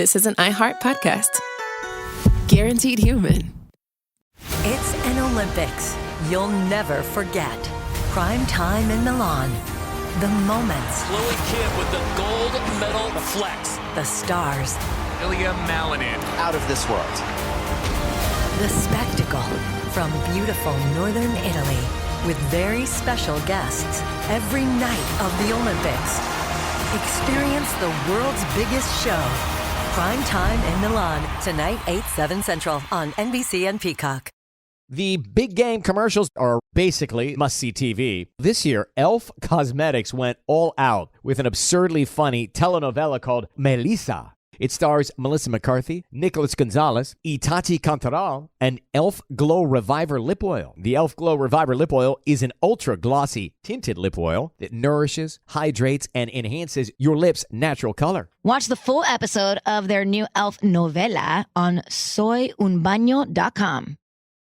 this is an iHeart podcast. Guaranteed human. It's an Olympics you'll never forget. Prime time in Milan. The moments. Chloe Kim with the gold medal flex. The stars. Ilya Malinin. Out of this world. The spectacle from beautiful northern Italy with very special guests every night of the Olympics. Experience the world's biggest show. Prime time in Milan. Tonight, 8/7 Central on NBC and Peacock. The big game commercials are basically must-see TV. This year, Elf Cosmetics went all out with an absurdly funny telenovela called Melissa. It stars Melissa McCarthy, Nicholas Gonzalez, Itati Cantoral, and Elf Glow Reviver Lip Oil. The Elf Glow Reviver Lip Oil is an ultra-glossy tinted lip oil that nourishes, hydrates, and enhances your lips' natural color. Watch the full episode of their new Elf novela on soyunbaño.com.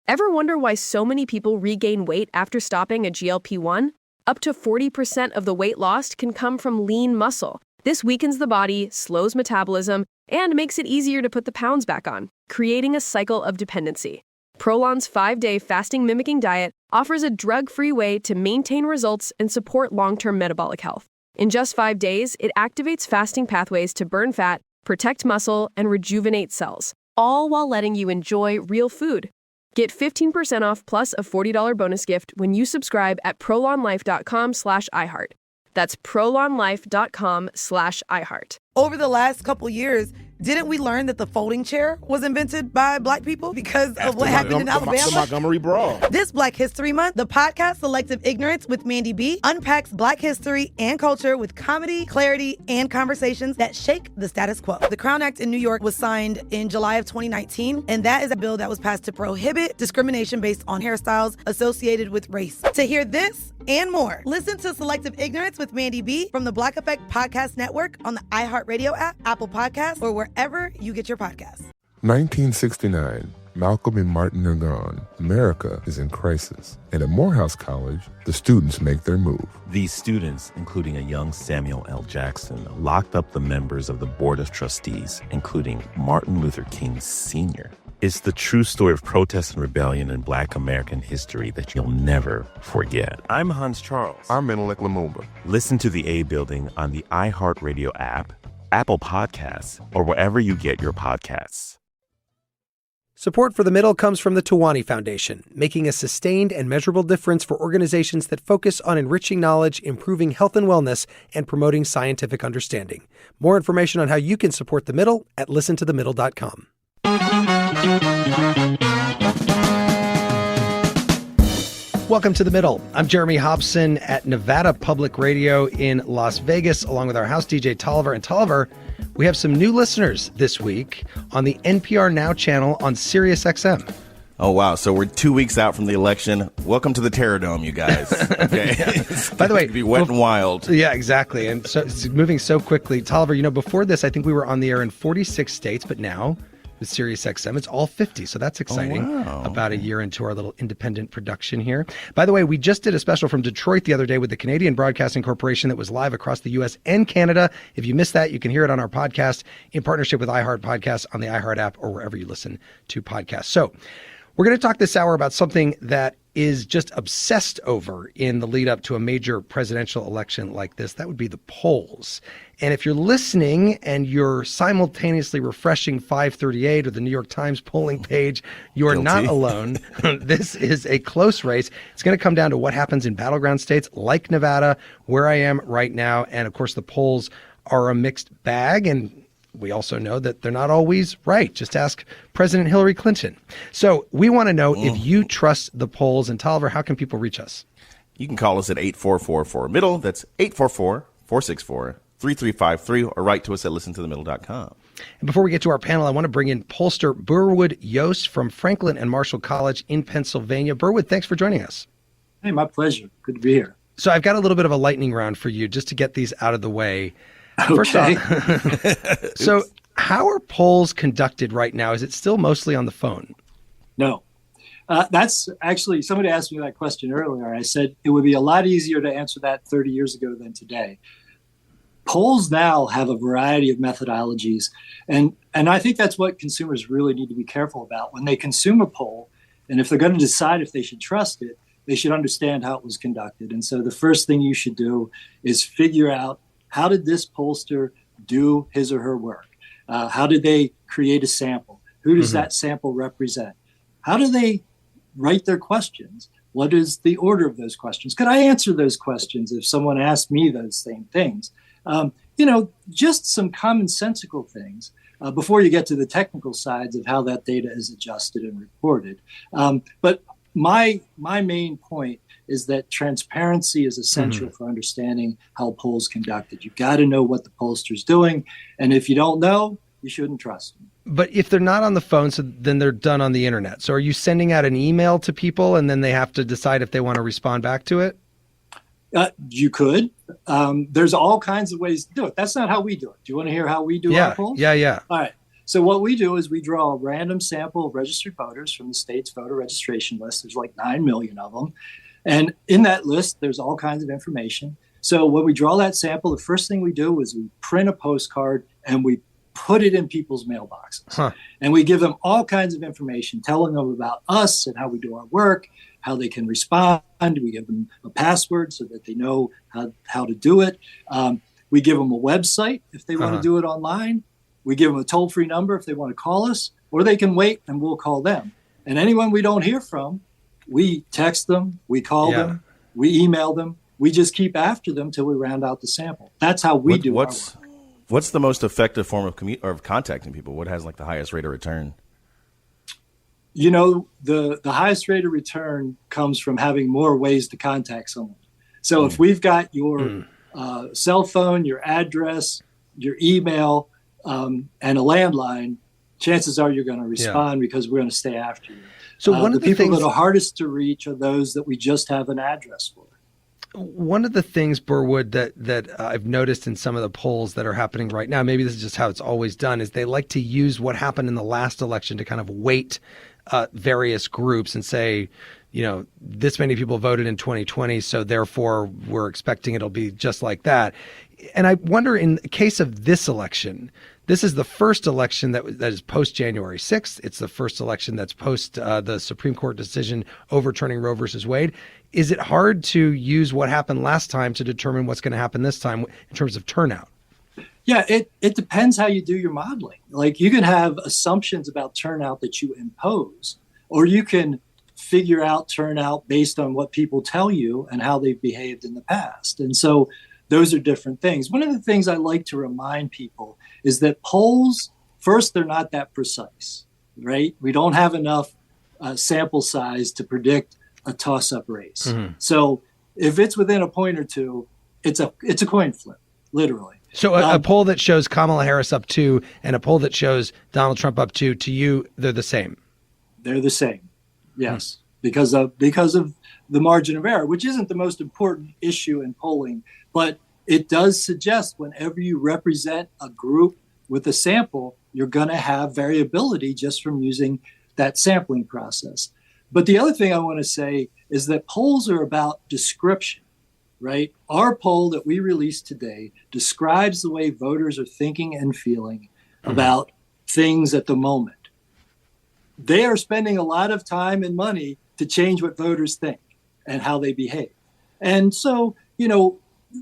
Ever wonder why so many people regain weight after stopping a GLP-1? Up to 40% of the weight lost can come from lean muscle. This weakens the body, slows metabolism, and makes it easier to put the pounds back on, creating a cycle of dependency. Prolon's 5-day fasting-mimicking diet offers a drug-free way to maintain results and support long-term metabolic health. In just 5 days, it activates fasting pathways to burn fat, protect muscle, and rejuvenate cells, all while letting you enjoy real food. Get 15% off plus a $40 bonus gift when you subscribe at prolonlife.com/iHeart. That's prolonlife.com/iHeart. Over the last couple years, didn't we learn that the folding chair was invented by Black people because of what happened in Alabama? The Montgomery Brawl. This Black History Month, the podcast Selective Ignorance with Mandy B unpacks Black history and culture with comedy, clarity, and conversations that shake the status quo. The Crown Act in New York was signed in July of 2019, and that is a bill that was passed to prohibit discrimination based on hairstyles associated with race. To hear this and more, listen to Selective Ignorance with Mandy B from the Black Effect Podcast Network on the iHeartRadio app, Apple Podcasts, or wherever you get your podcasts. 1969. Malcolm and Martin are gone. America is in crisis. And at Morehouse College, the students make their move. These students, including a young Samuel L. Jackson, locked up the members of the Board of Trustees, including Martin Luther King Sr. It's the true story of protest and rebellion in Black American history that you'll never forget. I'm Hans Charles. I'm Menelik Lumumba. Listen to The A Building on the iHeartRadio app, Apple Podcasts, or wherever you get your podcasts. Support for The Middle comes from the Tawani Foundation, making a sustained and measurable difference for organizations that focus on enriching knowledge, improving health and wellness, and promoting scientific understanding. More information on how you can support The Middle at listentothemiddle.com. Welcome to The Middle. I'm Jeremy Hobson at Nevada Public Radio in Las Vegas, along with our house DJ Tolliver. And Tolliver, we have some new listeners this week on the NPR Now channel on Sirius XM. Oh, wow. So we're 2 weeks out from the election. Welcome to the Terror Dome, you guys. Okay. By the way, be wet and wild. Yeah, exactly. And so it's moving so quickly. Tolliver, before this, I think we were on the air in 46 states, but now with Sirius XM, it's all 50. So that's exciting. Oh, wow. About a year into our little independent production here. By the way, we just did a special from Detroit the other day with the Canadian Broadcasting Corporation that was live across the U.S. and Canada. If you missed that, you can hear it on our podcast in partnership with iHeart Podcasts on the iHeart app or wherever you listen to podcasts. So we're going to talk this hour about something that is just obsessed over in the lead up to a major presidential election like this. That would be the polls. And if you're listening and you're simultaneously refreshing 538 or the New York Times polling page, you're not alone. This is a close race. It's going to come down to what happens in battleground states like Nevada, where I am right now. And of course, the polls are a mixed bag. And we also know that they're not always right. Just ask President Hillary Clinton. So we want to know if you trust the polls. And Tolliver, how can people reach us? You can call us at 844-4MIDDLE. That's 844-464-3353, or write to us at listentothemiddle.com. And before we get to our panel, I want to bring in pollster Berwood Yost from Franklin and Marshall College in Pennsylvania. Berwood, thanks for joining us. Hey, my pleasure. Good to be here. So I've got a little bit of a lightning round for you just to get these out of the way. First off, so how are polls conducted right now? Is it still mostly on the phone? No. That's actually, somebody asked me that question earlier. I said it would be a lot easier to answer that 30 years ago than today. polls now have a variety of methodologies, and I think that's what consumers really need to be careful about when they consume a poll. And if they're going to decide if they should trust it, they should understand how it was conducted. And so the first thing you should do is figure out, how did this pollster do his or her work? How did they create a sample? Who does that sample represent? How do they write their questions? What is the order of those questions? Could I answer those questions if someone asked me those same things? Just some commonsensical things before you get to the technical sides of how that data is adjusted and reported. But my main point is that transparency is essential for understanding how polls conducted. You've got to know what the pollster's doing. And if you don't know, you shouldn't trust them. But if they're not on the phone, so then they're done on the internet. So are you sending out an email to people and then they have to decide if they want to respond back to it? You could. There's all kinds of ways to do it. That's not how we do it. Do you want to hear how we do our polls? Yeah. All right. So what we do is we draw a random sample of registered voters from the state's voter registration list. There's like 9 million of them. And in that list, there's all kinds of information. So when we draw that sample, the first thing we do is we print a postcard and we put it in people's mailboxes. And we give them all kinds of information, telling them about us and how we do our work, how they can respond. We give them a password so that they know how to do it. We give them a website if they want to do it online. We give them a toll-free number if they want to call us, or they can wait and we'll call them. And anyone we don't hear from, we text them, we call them, we email them. We just keep after them till we round out the sample. That's how we do our work. What's the most effective form of contacting people? What has like the highest rate of return? The highest rate of return comes from having more ways to contact someone. So if we've got your cell phone, your address, your email, and a landline, chances are you're going to respond because we're going to stay after you. So one of the people things that are hardest to reach are those that we just have an address for. One of the things, Berwood, that I've noticed in some of the polls that are happening right now, maybe this is just how it's always done, is they like to use what happened in the last election to kind of weight various groups and say, this many people voted in 2020, so therefore we're expecting it'll be just like that. And I wonder, in the case of this election, this is the first election that is post January 6th. It's the first election that's post the Supreme Court decision overturning Roe versus Wade. Is it hard to use what happened last time to determine what's going to happen this time in terms of turnout? Yeah, it depends how you do your modeling. Like, you can have assumptions about turnout that you impose, or you can figure out turnout based on what people tell you and how they've behaved in the past. And so those are different things. One of the things I like to remind people is that polls, first, they're not that precise, right? We don't have enough sample size to predict a toss-up race. So if it's within a point or two, it's a coin flip, literally. So a poll that shows Kamala Harris up 2 and a poll that shows Donald Trump up 2, to you, they're the same. They're the same, yes, because of the margin of error, which isn't the most important issue in polling, but it does suggest whenever you represent a group with a sample, you're going to have variability just from using that sampling process. But the other thing I want to say is that polls are about description, right? Our poll that we released today describes the way voters are thinking and feeling about things at the moment. They are spending a lot of time and money to change what voters think and how they behave. And so,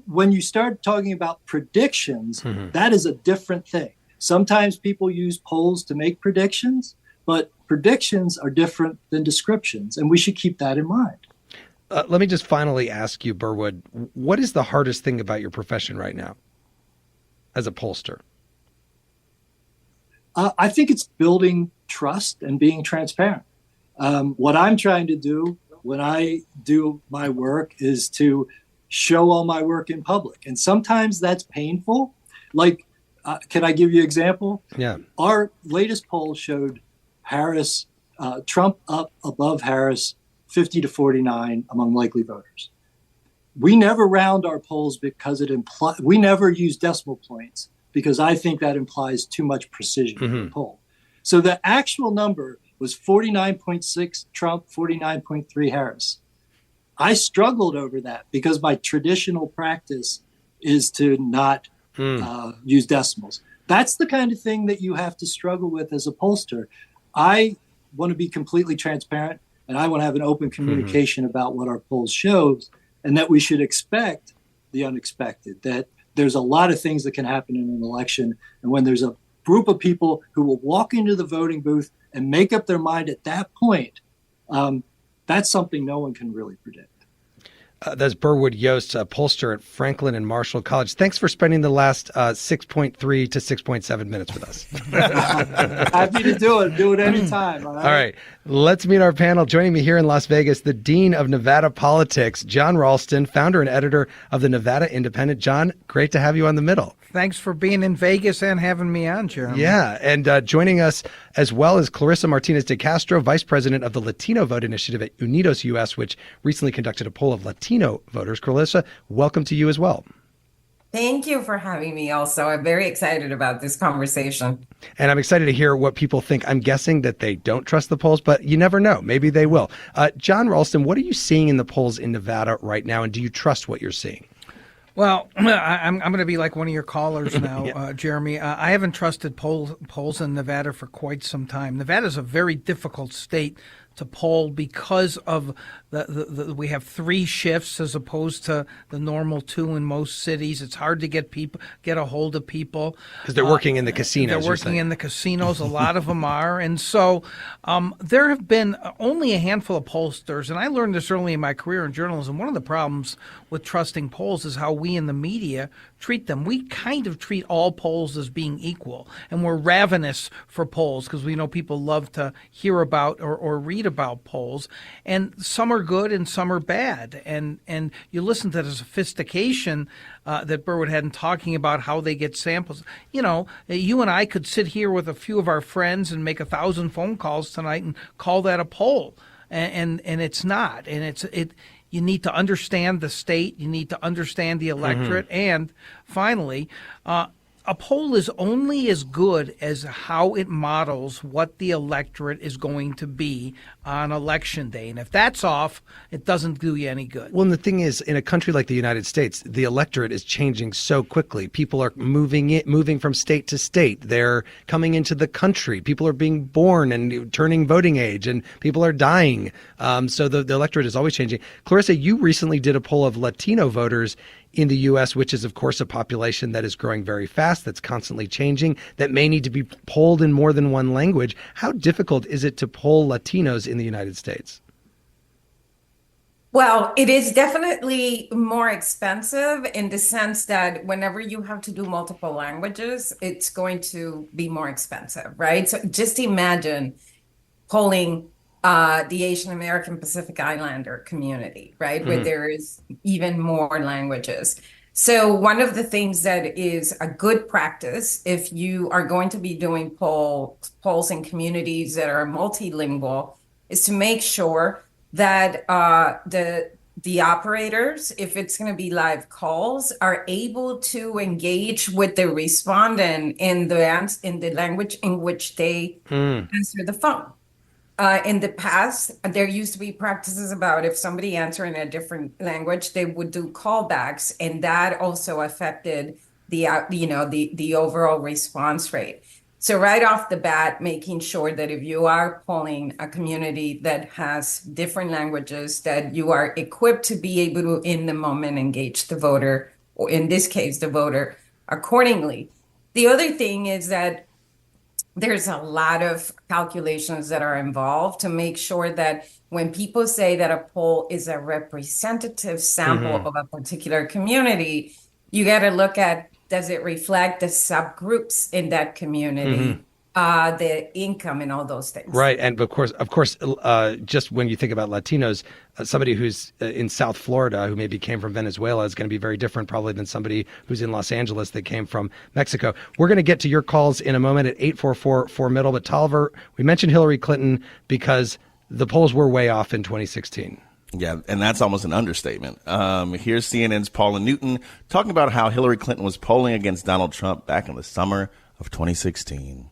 when you start talking about predictions, that is a different thing. Sometimes people use polls to make predictions, but predictions are different than descriptions, and we should keep that in mind. Let me just finally ask you, Berwood, what is the hardest thing about your profession right now as a pollster? I think it's building trust and being transparent. What I'm trying to do when I do my work is to show all my work in public. And sometimes that's painful. Like, can I give you an example? Yeah. Our latest poll showed Trump up above Harris 50 to 49 among likely voters. We never round our polls because we never use decimal points because I think that implies too much precision in the poll. So the actual number was 49.6 Trump, 49.3 Harris. I struggled over that because my traditional practice is to not use decimals. That's the kind of thing that you have to struggle with as a pollster. I want to be completely transparent, and I want to have an open communication about what our polls shows, and that we should expect the unexpected, that there's a lot of things that can happen in an election. And when there's a group of people who will walk into the voting booth and make up their mind at that point, that's something no one can really predict. That's Berwood Yost, a pollster at Franklin and Marshall College. Thanks for spending the last 6.3 to 6.7 minutes with us. Happy to do it. Do it anytime. All right. Let's meet our panel. Joining me here in Las Vegas, the Dean of Nevada Politics, Jon Ralston, founder and editor of the Nevada Independent. Jon, great to have you on The Middle. Thanks for being in Vegas and having me on, Jeremy. Yeah, and joining us as well as Clarissa Martinez De Castro, Vice President of the Latino Vote Initiative at Unidos U.S., which recently conducted a poll of Latino voters. Clarissa, welcome to you as well. Thank you for having me also. I'm very excited about this conversation. And I'm excited to hear what people think. I'm guessing that they don't trust the polls, but you never know. Maybe they will. Jon Ralston, what are you seeing in the polls in Nevada right now, and do you trust what you're seeing? Well, I'm going to be like one of your callers now, Jeremy. I haven't trusted polls in Nevada for quite some time. Nevada is a very difficult state to poll because of we have 3 shifts as opposed to the normal 2 in most cities. It's hard to get a hold of people because they're working in the casinos. They're working in the casinos. A lot of them are, and so there have been only a handful of pollsters. And I learned this early in my career in journalism. One of the problems with trusting polls is how we in the media treat them. We kind of treat all polls as being equal, and we're ravenous for polls because we know people love to hear about or read about polls, and some are good and some are bad. And you listen to the sophistication that Berwood had in talking about how they get samples. You know, you and I could sit here with a few of our friends and make 1,000 phone calls tonight and call that a poll, and it's not. And you need to understand the state. You need to understand the electorate. And finally, a poll is only as good as how it models what the electorate is going to be on Election Day. And if that's off, it doesn't do you any good. Well, and the thing is, in a country like the United States, the electorate is changing so quickly. People are moving from state to state. They're coming into the country. People are being born and turning voting age, and people are dying. So the electorate is always changing. Clarissa, you recently did a poll of Latino voters in the U.S., which is, of course, a population that is growing very fast, that's constantly changing, that may need to be polled in more than one language. How difficult is it to poll Latinos in the United States? Well, it is definitely more expensive in the sense that whenever you have to do multiple languages, it's going to be more expensive, right? So just imagine polling the Asian American Pacific Islander community, right? Where there is even more languages. So one of the things that is a good practice, if you are going to be doing polls in communities that are multilingual, is to make sure that the operators, if it's going to be live calls, are able to engage with the respondent in the language in which they answer the phone. In the past, there used to be practices about if somebody answered in a different language, they would do callbacks, and that also affected the overall response rate. So right off the bat, making sure that if you are polling a community that has different languages, that you are equipped to be able to, in the moment, engage the voter, or in this case, the voter, accordingly. The other thing is that there's a lot of calculations that are involved to make sure that when people say that a poll is a representative sample of a particular community, you got to look at, does it reflect the subgroups in that community, the income and all those things. Right. And of course, just when you think about Latinos, somebody who's in South Florida who maybe came from Venezuela is going to be very different probably than somebody who's in Los Angeles that came from Mexico. We're going to get to your calls in a moment at 844-4MIDDLE. But Tolliver, we mentioned Hillary Clinton because the polls were way off in 2016. Yeah, and that's almost an understatement. Here's CNN's Paula Newton talking about how Hillary Clinton was polling against Donald Trump back in the summer of 2016.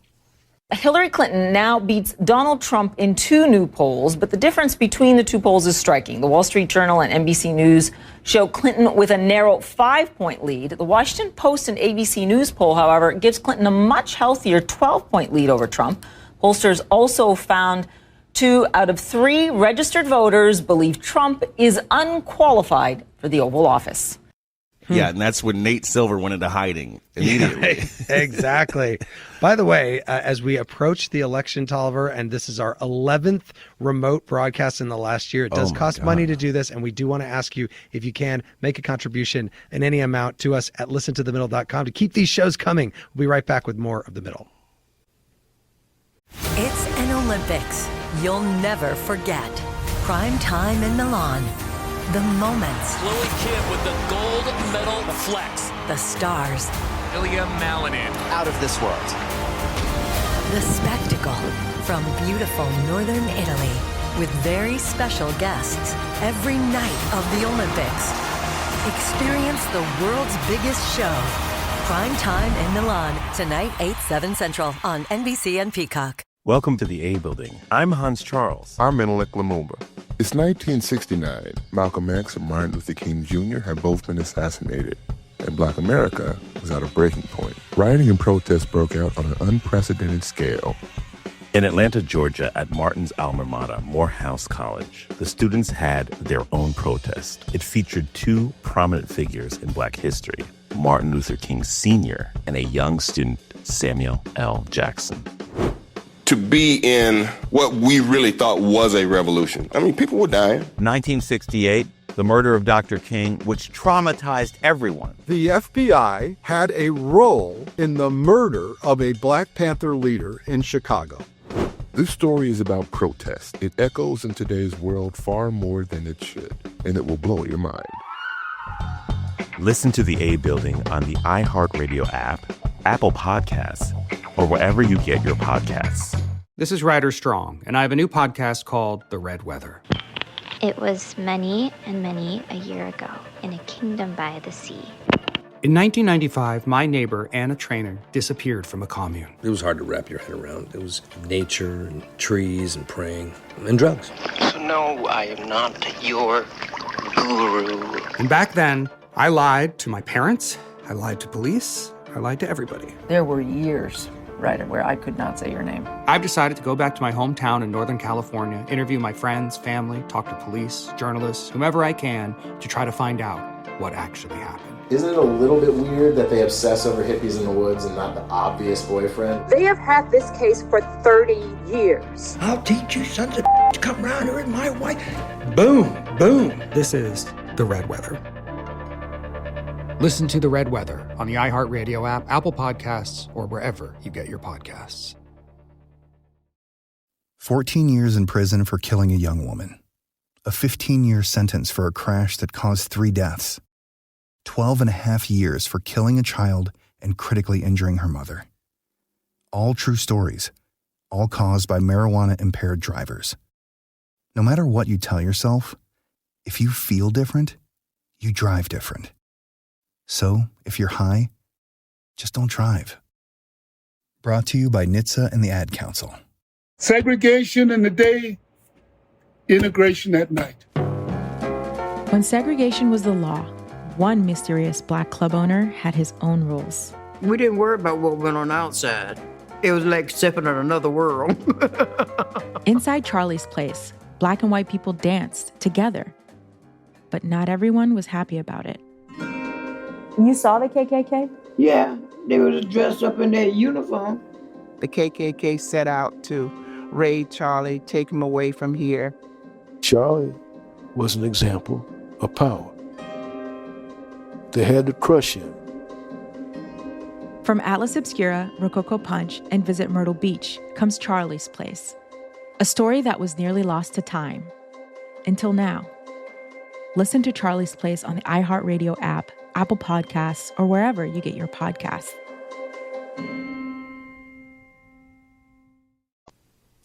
Hillary Clinton now beats Donald Trump in 2 new polls, but the difference between the 2 polls is striking. The Wall Street Journal and NBC News show Clinton with a narrow 5-point lead. The Washington Post and ABC News poll, however, gives Clinton a much healthier 12-point lead over Trump. Pollsters also found 2 out of 3 registered voters believe Trump is unqualified for the Oval Office. Yeah, and that's when Nate Silver went into hiding immediately. Exactly. By the way, as we approach the election, Tolliver, and this is our 11th remote broadcast in the last year, it does cost money to do this, and we do want to ask you, if you can, make a contribution in any amount to us at listentothemiddle.com to keep these shows coming. We'll be right back with more of The Middle. It's an Olympics you'll never forget. Prime time in Milan. The moments. Chloe Kim with the gold medal flex. The stars. Ilya Malinin. Out of this world. The spectacle from beautiful northern Italy with very special guests every night of the Olympics. Experience the world's biggest show. Prime time in Milan. Tonight, 8/7 Central on NBC and Peacock. Welcome to the A Building. I'm Hans Charles. I'm Menelik Lumumba. It's 1969. Malcolm X and Martin Luther King Jr. had both been assassinated, and Black America was at a breaking point. Rioting and protests broke out on an unprecedented scale. In Atlanta, Georgia, at Martin's alma mater, Morehouse College, the students had their own protest. It featured 2 prominent figures in Black history, Martin Luther King Sr. and a young student, Samuel L. Jackson. To be in what we really thought was a revolution. I mean, people were dying. 1968, the murder of Dr. King, which traumatized everyone. The FBI had a role in the murder of a Black Panther leader in Chicago. This story is about protest. It echoes in today's world far more than it should, and it will blow your mind. Listen to the A Building on the iHeartRadio app, Apple Podcasts, or wherever you get your podcasts. This is Ryder Strong, and I have a new podcast called The Red Weather. It was many and many a year ago in a kingdom by the sea. In 1995, my neighbor, Anna Trainer, disappeared from a commune. It was hard to wrap your head around. It was nature and trees and praying and drugs. So no, I am not your guru. And back then, I lied to my parents, I lied to police, I lied to everybody. There were years, Ryder, where I could not say your name. I've decided to go back to my hometown in Northern California, interview my friends, family, talk to police, journalists, whomever I can, to try to find out what actually happened. Isn't it a little bit weird that they obsess over hippies in the woods and not the obvious boyfriend? They have had this case for 30 years. I'll teach you sons of to come around here with my wife. Boom, boom. This is The Red Weather. Listen to The Red Weather on the iHeartRadio app, Apple Podcasts, or wherever you get your podcasts. 14 years in prison for killing a young woman. A 15-year sentence for a crash that caused 3 deaths. 12 and a half years for killing a child and critically injuring her mother. All true stories, all caused by marijuana-impaired drivers. No matter what you tell yourself, if you feel different, you drive different. So, if you're high, just don't drive. Brought to you by NHTSA and the Ad Council. Segregation in the day, integration at night. When segregation was the law, one mysterious Black club owner had his own rules. We didn't worry about what went on outside. It was like stepping in another world. Inside Charlie's Place, Black and white people danced together. But not everyone was happy about it. You saw the KKK? Yeah, they was dressed up in their uniform. The KKK set out to raid Charlie, take him away from here. Charlie was an example of power. They had to crush him. From Atlas Obscura, Rococo Punch, and Visit Myrtle Beach comes Charlie's Place. A story that was nearly lost to time. Until now. Listen to Charlie's Place on the iHeartRadio app, Apple Podcasts, or wherever you get your podcasts.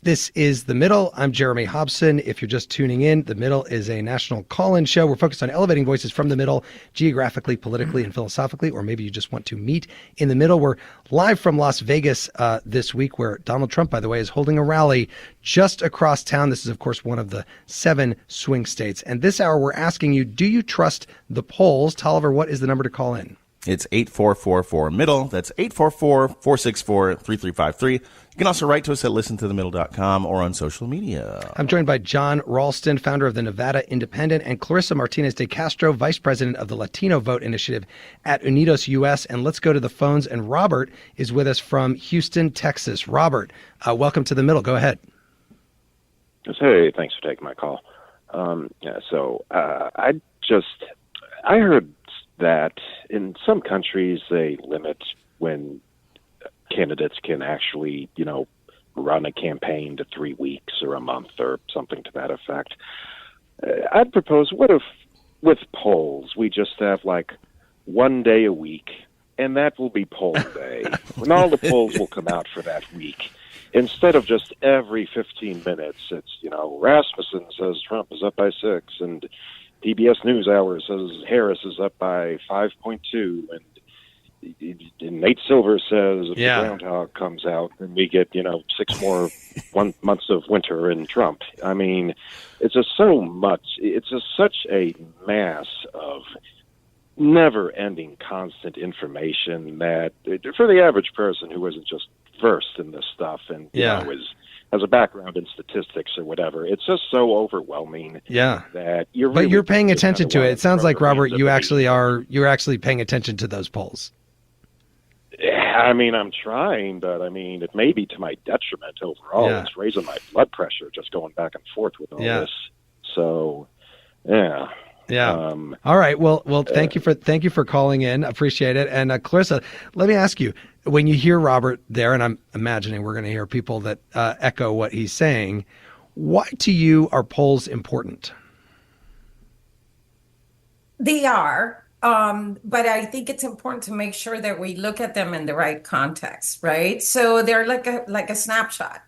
This is The Middle. I'm Jeremy Hobson. If you're just tuning in, The Middle is a national call-in show. We're focused on elevating voices from the middle, geographically, politically, and philosophically, or maybe you just want to meet in the middle. We're live from Las Vegas this week, where Donald Trump, by the way, is holding a rally just across town. This is, of course, one of the 7 swing states. And this hour, we're asking you, do you trust the polls? Tolliver, what is the number to call in? It's 8444-MIDDLE. That's 844-464-3353. You can also write to us at listentothemiddle.com or on social media. I'm joined by Jon Ralston, founder of the Nevada Independent, and Clarissa Martinez De Castro, vice president of the Latino Vote Initiative at Unidos U.S. And let's go to the phones. And Robert is with us from Houston, Texas. Robert, welcome to The Middle. Go ahead. Hey, thanks for taking my call. I heard that in some countries they limit when candidates can actually, run a campaign to 3 weeks or a month or something to that effect. I'd propose, what if with polls we just have like 1 day a week, and that will be poll day, when all the polls will come out for that week. Instead of just every 15 minutes, it's, Rasmussen says Trump is up by 6, and PBS NewsHour says Harris is up by 5.2, and Nate Silver says if the groundhog comes out, then we get 6 more months of winter in Trump. I mean, it's just so much. It's just such a mass of never-ending, constant information that for the average person who isn't just versed in this stuff and has a background in statistics or whatever, it's just so overwhelming. That you're paying attention to it. It sounds like, Robert, you're actually paying attention to those polls. I mean, I'm trying, but it may be to my detriment overall. It's raising my blood pressure just going back and forth with all this. So, all right. Well, thank you for calling in. Appreciate it. And Clarissa, let me ask you, when you hear Robert there, and I'm imagining we're going to hear people that echo what he's saying, why to you are polls important? They are. But I think it's important to make sure that we look at them in the right context, right? So they're like a snapshot.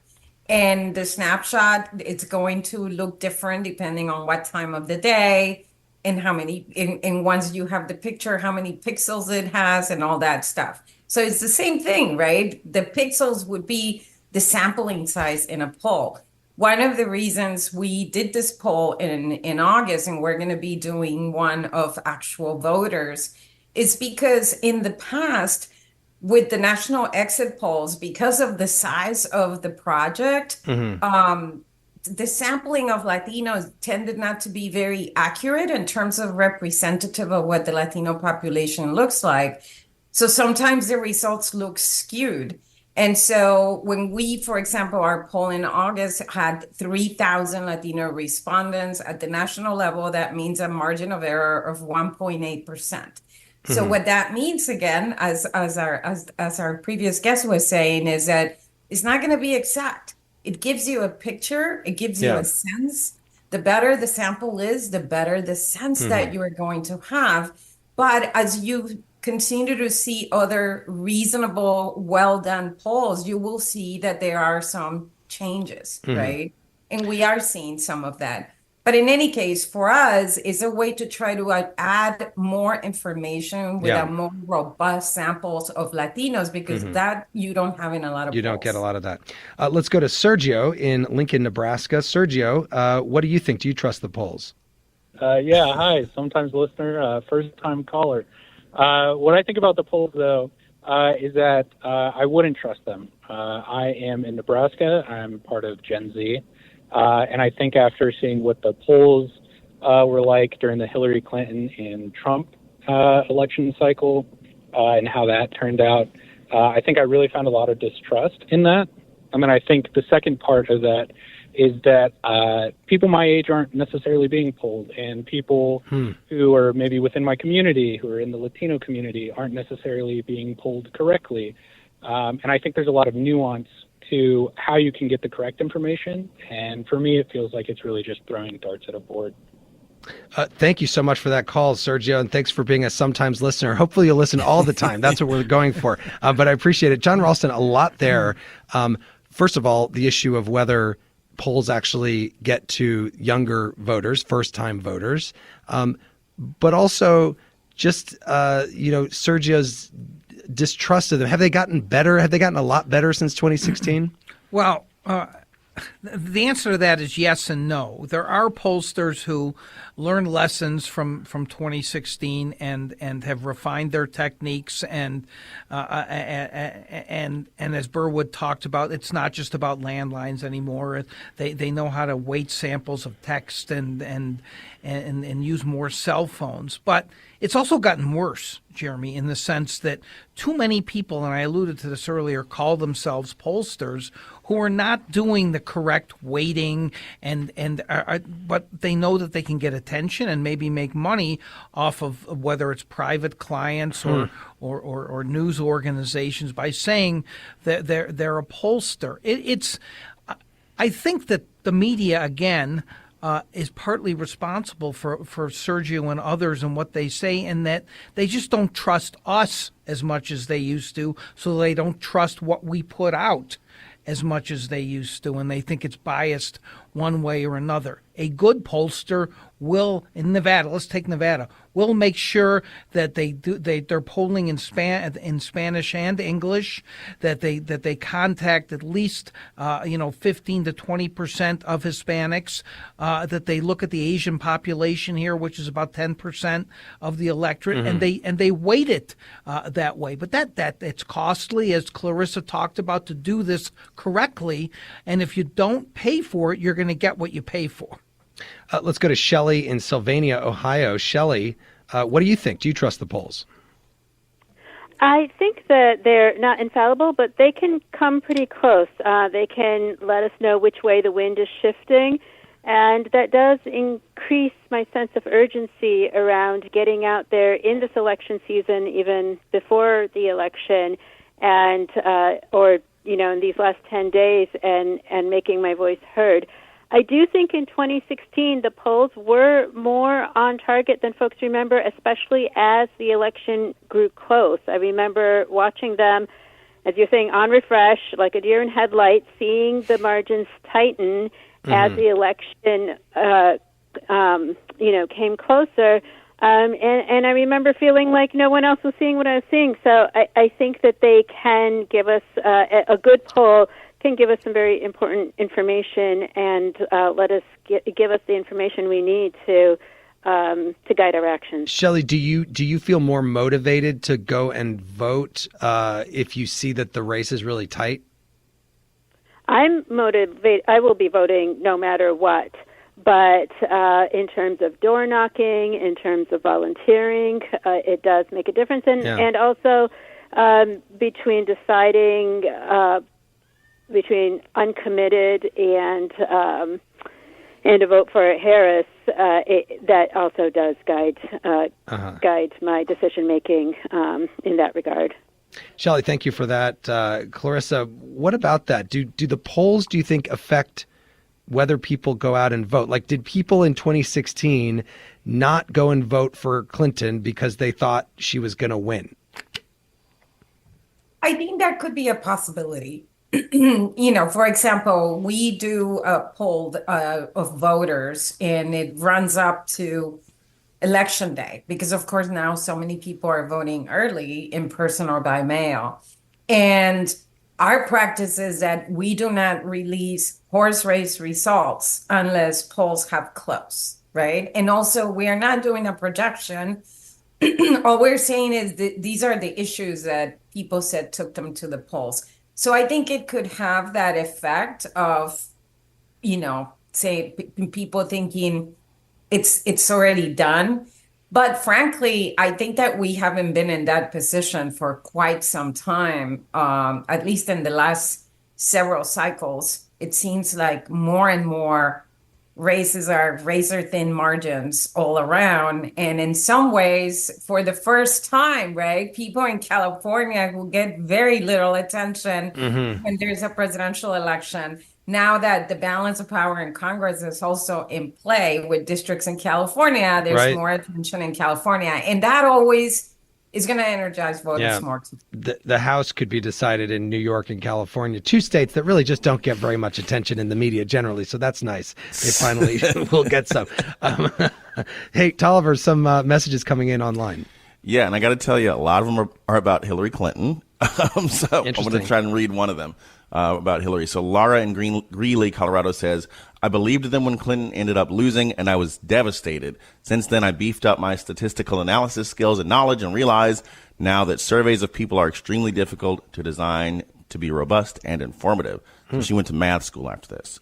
And the snapshot, it's going to look different depending on what time of the day and how many, and once you have the picture, how many pixels it has and all that stuff. So it's the same thing, right? The pixels would be the sampling size in a poll. One of the reasons we did this poll in August, and we're going to be doing one of actual voters, is because in the past, with the national exit polls, because of the size of the project, the sampling of Latinos tended not to be very accurate in terms of representative of what the Latino population looks like. So sometimes the results look skewed. And so when we, for example, our poll in August had 3,000 Latino respondents at the national level, that means a margin of error of 1.8%. So what that means, again, as our previous guest was saying, is that it's not going to be exact. It gives you a picture. It gives you a sense. The better the sample is, the better the sense that you are going to have. But as you continue to see other reasonable, well-done polls, you will see that there are some changes, right? And we are seeing some of that. But in any case, for us, it's a way to try to add more information with a more robust samples of Latinos, because that you don't have in a lot of polls. You don't get a lot of that. Let's go to Sergio in Lincoln, Nebraska. Sergio, what do you think? Do you trust the polls? Hi. Sometimes listener, first-time caller. What I think about the polls, though, is that I wouldn't trust them. I am in Nebraska. I'm part of Gen Z. And I think after seeing what the polls were like during the Hillary Clinton and Trump election cycle and how that turned out, I think I really found a lot of distrust in that. I mean, I think the second part of that is that people my age aren't necessarily being polled, and people who are maybe within my community, who are in the Latino community, aren't necessarily being polled correctly. And I think there's a lot of nuance to how you can get the correct information. And for me, it feels like it's really just throwing darts at a board. Thank you so much for that call, Sergio, and thanks for being a sometimes listener. Hopefully you'll listen all the time. That's what we're going for. But I appreciate it. Jon Ralston, a lot there. first of all, the issue of whether polls actually get to younger voters, first-time voters, but also just, Sergio's distrust of them. Have they gotten better? Have they gotten a lot better since 2016? Well, the answer to that is yes and no. There are pollsters who learned lessons from 2016 and have refined their techniques and as Berwood talked about, it's not just about landlines anymore. They know how to weight samples of text and use more cell phones. But it's also gotten worse, Jeremy, in the sense that too many people, and I alluded to this earlier, call themselves pollsters who are not doing the correct weighting but they know that they can get attention and maybe make money off of whether it's private clients or news organizations by saying that they're a pollster. I think that the media, again, is partly responsible for Sergio and others and what they say, and that they just don't trust us as much as they used to, so they don't trust what we put out as much as they used to, and they think it's biased one way or another. A good pollster will, in Nevada, let's take Nevada, will make sure that they're polling in Spanish and English, that they contact at least 15 to 20% of Hispanics, that they look at the Asian population here, which is about 10% of the electorate, and they weight it that way. But that it's costly, as Clarissa talked about, to do this correctly, and if you don't pay for it, you're going to get what you pay for. Let's go to Shelley in Sylvania, Ohio. Shelley, what do you think? Do you trust the polls? I think that they're not infallible, but they can come pretty close. They can let us know which way the wind is shifting, and that does increase my sense of urgency around getting out there in this election season, even before the election, and in these last 10 days, and making my voice heard. I do think in 2016 the polls were more on target than folks remember, especially as the election grew close. I remember watching them, as you're saying, on refresh, like a deer in headlights, seeing the margins tighten as the election came closer. And I remember feeling like no one else was seeing what I was seeing. So I think that they can give us a good poll can give us some very important information and let us give us the information we need to guide our actions. Shelley, do you feel more motivated to go and vote if you see that the race is really tight? I'm motivated. I will be voting no matter what. But in terms of door knocking, in terms of volunteering, it does make a difference. And also between deciding between uncommitted and a vote for Harris, that also does guide my decision making in that regard. Shelley, thank you for that. Clarissa, what about that? Do the polls, do you think, affect whether people go out and vote? Like, did people in 2016 not go and vote for Clinton because they thought she was going to win? I think that could be a possibility. For example, we do a poll of voters, and it runs up to Election Day, because of course now so many people are voting early, in person or by mail. And our practice is that we do not release horse race results unless polls have closed, right? And also, we are not doing a projection. All we're saying is that these are the issues that people said took them to the polls. So I think it could have that effect of, say, people thinking it's already done. But frankly, I think that we haven't been in that position for quite some time, at least in the last several cycles. It seems like more and more races are razor-thin margins all around. And in some ways, for the first time, right, people in California who get very little attention when there's a presidential election, now that the balance of power in Congress is also in play with districts in California, there's more attention in California. And that always it's going to energize voters more. The House could be decided in New York and California, 2 states that really just don't get very much attention in the media generally. So that's nice. They finally will get some. Hey, Tolliver, some messages coming in online. Yeah, and I got to tell you, a lot of them are about Hillary Clinton. So I'm going to try and read one of them about Hillary. So Laura in Greeley, Colorado says, I believed them when Clinton ended up losing, and I was devastated. Since then, I beefed up my statistical analysis skills and knowledge and realize now that surveys of people are extremely difficult to design to be robust and informative. So she went to math school after this.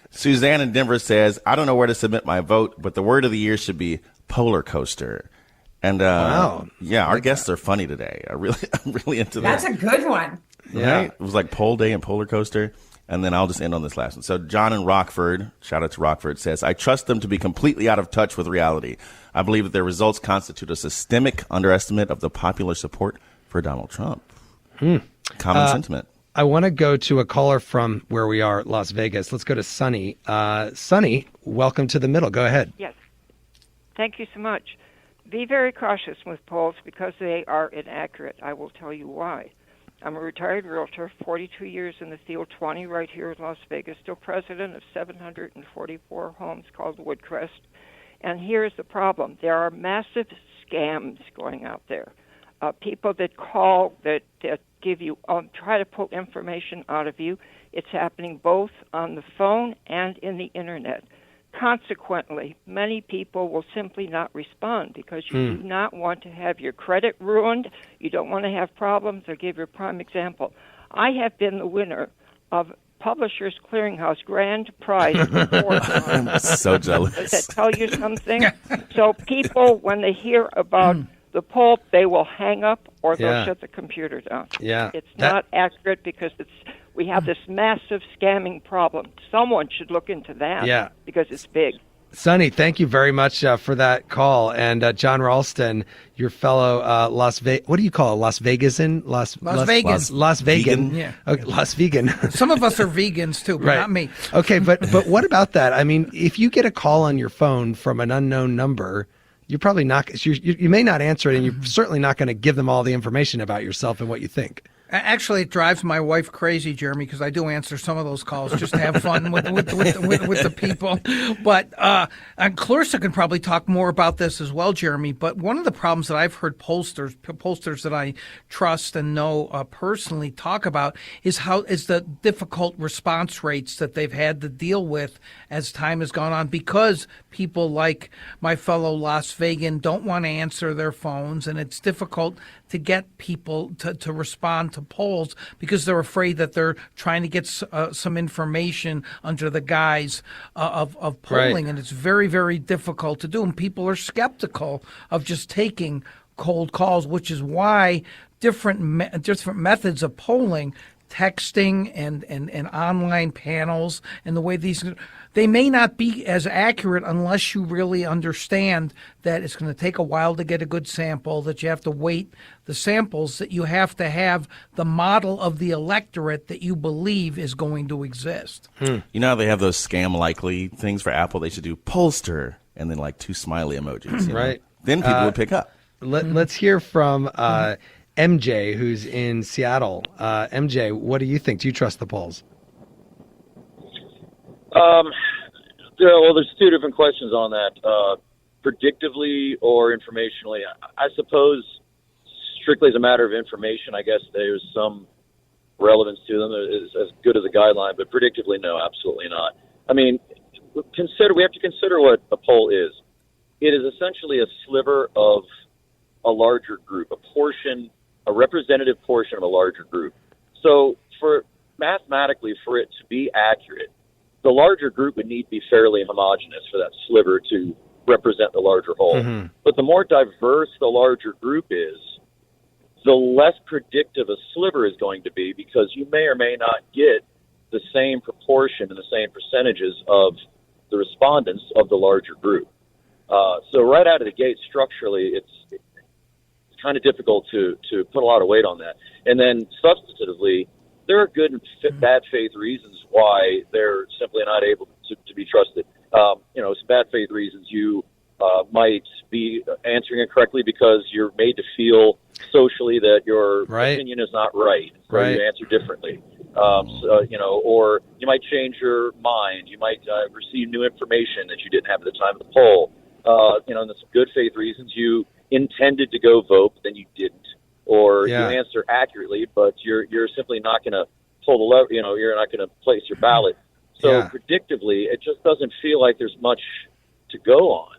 Suzanne in Denver says, I don't know where to submit my vote, but the word of the year should be polar coaster. And wow. Yeah, our guests are funny today. I'm really into that. That's a good one. Yeah. Right? It was like poll day and polar coaster. And then I'll just end on this last one. So John in Rockford, shout out to Rockford, says, I trust them to be completely out of touch with reality. I believe that their results constitute a systemic underestimate of the popular support for Donald Trump. Common sentiment. I want to go to a caller from where we are, Las Vegas. Let's go to Sunny. Sunny, welcome to the middle. Go ahead. Yes. Thank you so much. Be very cautious with polls because they are inaccurate. I will tell you why. I'm a retired realtor, 42 years in the field, 20 right here in Las Vegas, still president of 744 homes called Woodcrest. And here's the problem. There are massive scams going out there. People that call, that give you, try to pull information out of you. It's happening both on the phone and in the Internet. Consequently, many people will simply not respond because you do not want to have your credit ruined. You don't want to have problems. I'll give you a prime example. I have been the winner of Publishers Clearinghouse Grand Prize 4 times. I'm so jealous. Does that tell you something? So people, when they hear about the poll, they will hang up or they'll shut the computer down. Yeah. It's not accurate because we have this massive scamming problem. Someone should look into that because it's big. Sonny, thank you very much for that call. And Jon Ralston, your fellow Las Vegas, what do you call it? Las Vegasan? Las Vegas. Las Vegan. Yeah. Okay, Las Vegan. Some of us are vegans too, but not me. Okay, but what about that? I mean, if you get a call on your phone from an unknown number, you're probably not, you may not answer it, and you're certainly not going to give them all the information about yourself and what you think. Actually, it drives my wife crazy, Jeremy, because I do answer some of those calls just to have fun with the people. But and Clarissa can probably talk more about this as well, Jeremy. But one of the problems that I've heard pollsters that I trust and know personally talk about is the difficult response rates that they've had to deal with as time has gone on, because people like my fellow Las Vegan don't want to answer their phones, and it's difficult to get people to respond to polls because they're afraid that they're trying to get some information under the guise of polling. Right. And it's very, very difficult to do. And people are skeptical of just taking cold calls, which is why different methods of polling, texting and online panels, and the way they may not be as accurate unless you really understand that it's going to take a while to get a good sample, that you have to wait the samples, that you have to have the model of the electorate that you believe is going to exist. You know how they have those scam likely things for Apple? They should do pollster and then like 2 smiley emojis. Right. Then people would pick up. Let's hear from MJ, who's in Seattle. MJ, what do you think? Do you trust the polls? Well, there's 2 different questions on that. Predictively or informationally, I suppose strictly as a matter of information, I guess there's some relevance to them. It's as good as a guideline, but predictively, no, absolutely not. I mean, we have to consider what a poll is. It is essentially a sliver of a larger group, a representative portion of a larger group. So mathematically, for it to be accurate, the larger group would need to be fairly homogenous for that sliver to represent the larger whole. Mm-hmm. But the more diverse the larger group is, the less predictive a sliver is going to be, because you may or may not get the same proportion and the same percentages of the respondents of the larger group. So right out of the gate, structurally, it's kind of difficult to put a lot of weight on that. And then substantively, there are good and bad faith reasons why they're simply not able to be trusted. Some bad faith reasons. You might be answering it correctly because you're made to feel socially that your opinion is not right. So you answer differently. Or you might change your mind. You might receive new information that you didn't have at the time of the poll. And that's good faith reasons. You intended to go vote, but then you didn't. Or you answer accurately, but you're simply not going to pull the lever. You're not going to place your ballot. So predictably, it just doesn't feel like there's much to go on.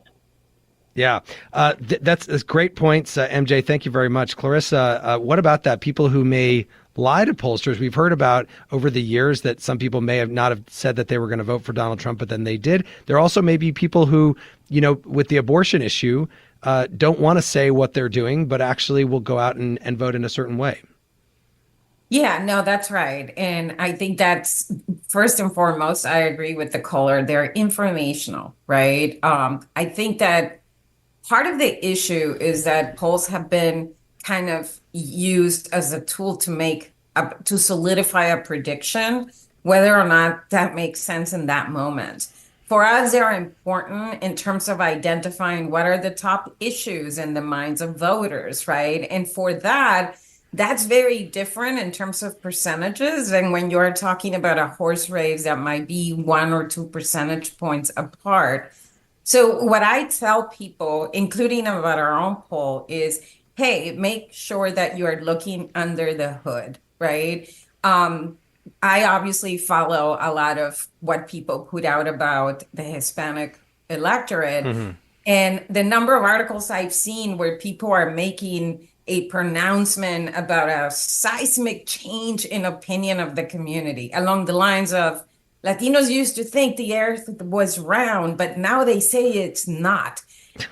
Yeah, that's great points, MJ. Thank you very much. Clarissa, what about that? People who may lie to pollsters. We've heard about over the years that some people may have not have said that they were going to vote for Donald Trump, but then they did. There also may be people who, with the abortion issue, don't want to say what they're doing, but actually will go out and vote in a certain way. Yeah, no, that's right. And I think that's first and foremost, I agree with the caller. They're informational, right? I think that part of the issue is that polls have been kind of used as a tool to solidify a prediction, whether or not that makes sense in that moment. For us, they're important in terms of identifying what are the top issues in the minds of voters, right? And for that, that's very different in terms of percentages than when you're talking about a horse race that might be 1 or 2 percentage points apart. So what I tell people, including about our own poll, is, hey, make sure that you are looking under the hood, right? I obviously follow a lot of what people put out about the Hispanic electorate. Mm-hmm. And the number of articles I've seen where people are making a pronouncement about a seismic change in opinion of the community along the lines of Latinos used to think the earth was round, but now they say it's not.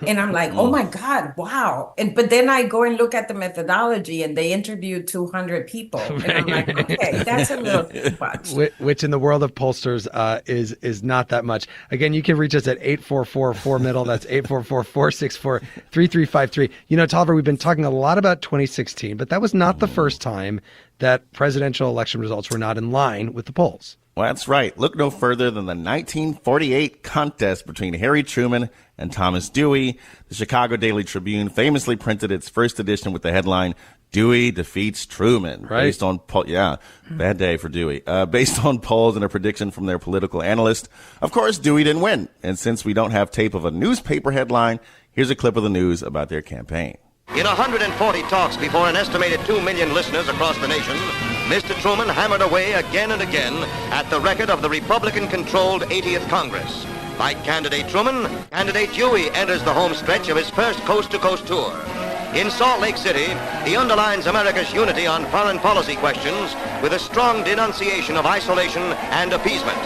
And I'm like, oh my God, wow. But then I go and look at the methodology and they interviewed 200 people. And I'm like, okay, that's a little too much. Which in the world of pollsters is not that much. Again, you can reach us at 844-4MIDDLE. That's 844-464-3353. Tolliver, we've been talking a lot about 2016, but that was not the first time that presidential election results were not in line with the polls. Well, that's right. Look no further than the 1948 contest between Harry Truman and Thomas Dewey. The Chicago Daily Tribune famously printed its first edition with the headline, Dewey defeats Truman. Right. Based on bad day for Dewey. Based on polls and a prediction from their political analyst. Of course, Dewey didn't win. And since we don't have tape of a newspaper headline, here's a clip of the news about their campaign. In 140 talks before an estimated 2 million listeners across the nation, Mr. Truman hammered away again and again at the record of the Republican-controlled 80th Congress. Like candidate Truman, candidate Dewey enters the home stretch of his first coast-to-coast tour. In Salt Lake City, he underlines America's unity on foreign policy questions with a strong denunciation of isolation and appeasement.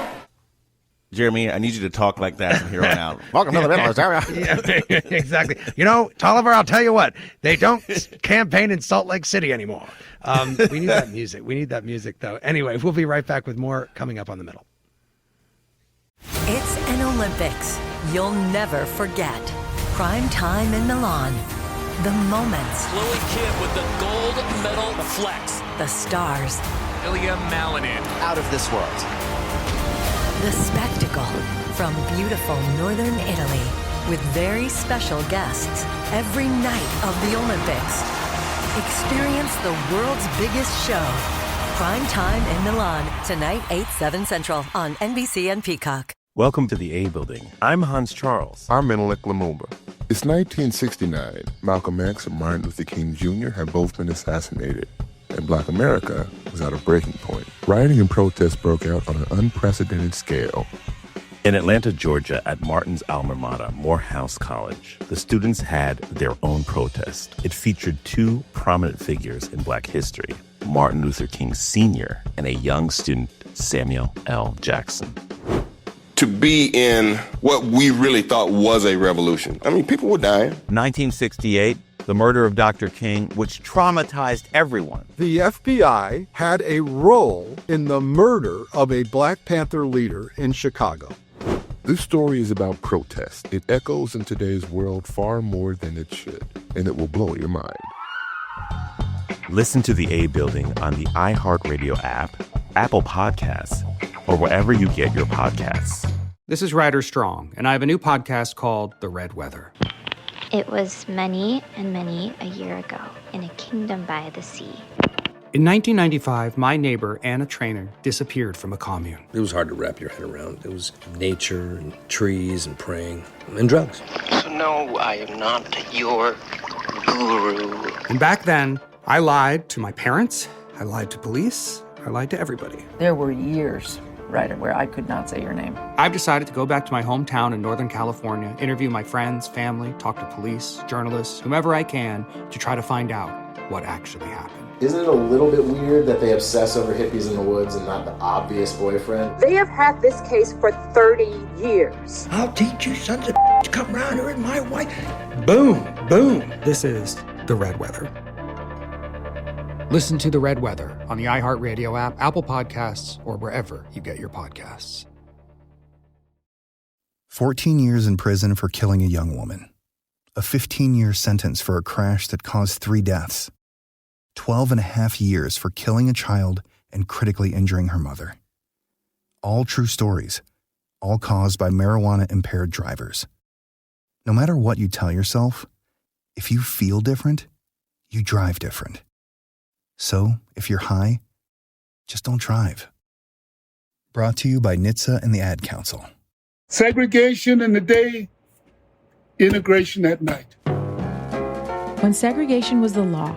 Jeremy, I need you to talk like that from here on out. Welcome to the middle area. Yeah, exactly. Tolliver, I'll tell you what, they don't campaign in Salt Lake City anymore. We need that music. We need that music, though. Anyway, we'll be right back with more coming up on The Middle. It's an Olympics you'll never forget. Prime time in Milan. The moments. Chloe Kim with the gold medal flex. The stars. Ilya Malinin. Out of this world. The spectacle from beautiful northern Italy with very special guests every night of the Olympics. Experience the world's biggest show. Prime time in Milan, tonight 8/7 Central on NBC and Peacock. Welcome to the A Building. I'm Hans Charles. I'm Menelik Lumumba. It's 1969. Malcolm X and Martin Luther King Jr. had both been assassinated, and Black America was at a breaking point. Rioting and protests broke out on an unprecedented scale. In Atlanta, Georgia, at Martin's alma mater, Morehouse College, the students had their own protest. It featured two prominent figures in Black history, Martin Luther King Sr. and a young student, Samuel L. Jackson. To be in what we really thought was a revolution. I mean, people were dying. 1968, the murder of Dr. King, which traumatized everyone. The FBI had a role in the murder of a Black Panther leader in Chicago. This story is about protest. It echoes in today's world far more than it should, and it will blow your mind. Listen to The A Building on the iHeartRadio app, Apple Podcasts, or wherever you get your podcasts. This is Ryder Strong, and I have a new podcast called The Red Weather. It was many and many a year ago in a kingdom by the sea. In 1995, my neighbor, Anna Trainer, disappeared from a commune. It was hard to wrap your head around. It was nature and trees and praying and drugs. So no, I am not your guru. And back then, I lied to my parents, I lied to police, I lied to everybody. There were years, right, where I could not say your name. I've decided to go back to my hometown in Northern California, interview my friends, family, talk to police, journalists, whomever I can, to try to find out what actually happened. Isn't it a little bit weird that they obsess over hippies in the woods and not the obvious boyfriend? They have had this case for 30 years. I'll teach you sons of bitch, come round here and my wife. Boom, boom. This is The Red Weather. Listen to The Red Weather on the iHeartRadio app, Apple Podcasts, or wherever you get your podcasts. 14 years in prison for killing a young woman. A 15-year sentence for a crash that caused 3 deaths. 12 and a half years for killing a child and critically injuring her mother. All true stories, all caused by marijuana-impaired drivers. No matter what you tell yourself, if you feel different, you drive different. So, if you're high, just don't drive. Brought to you by NHTSA and the Ad Council. Segregation in the day, integration at night. When segregation was the law,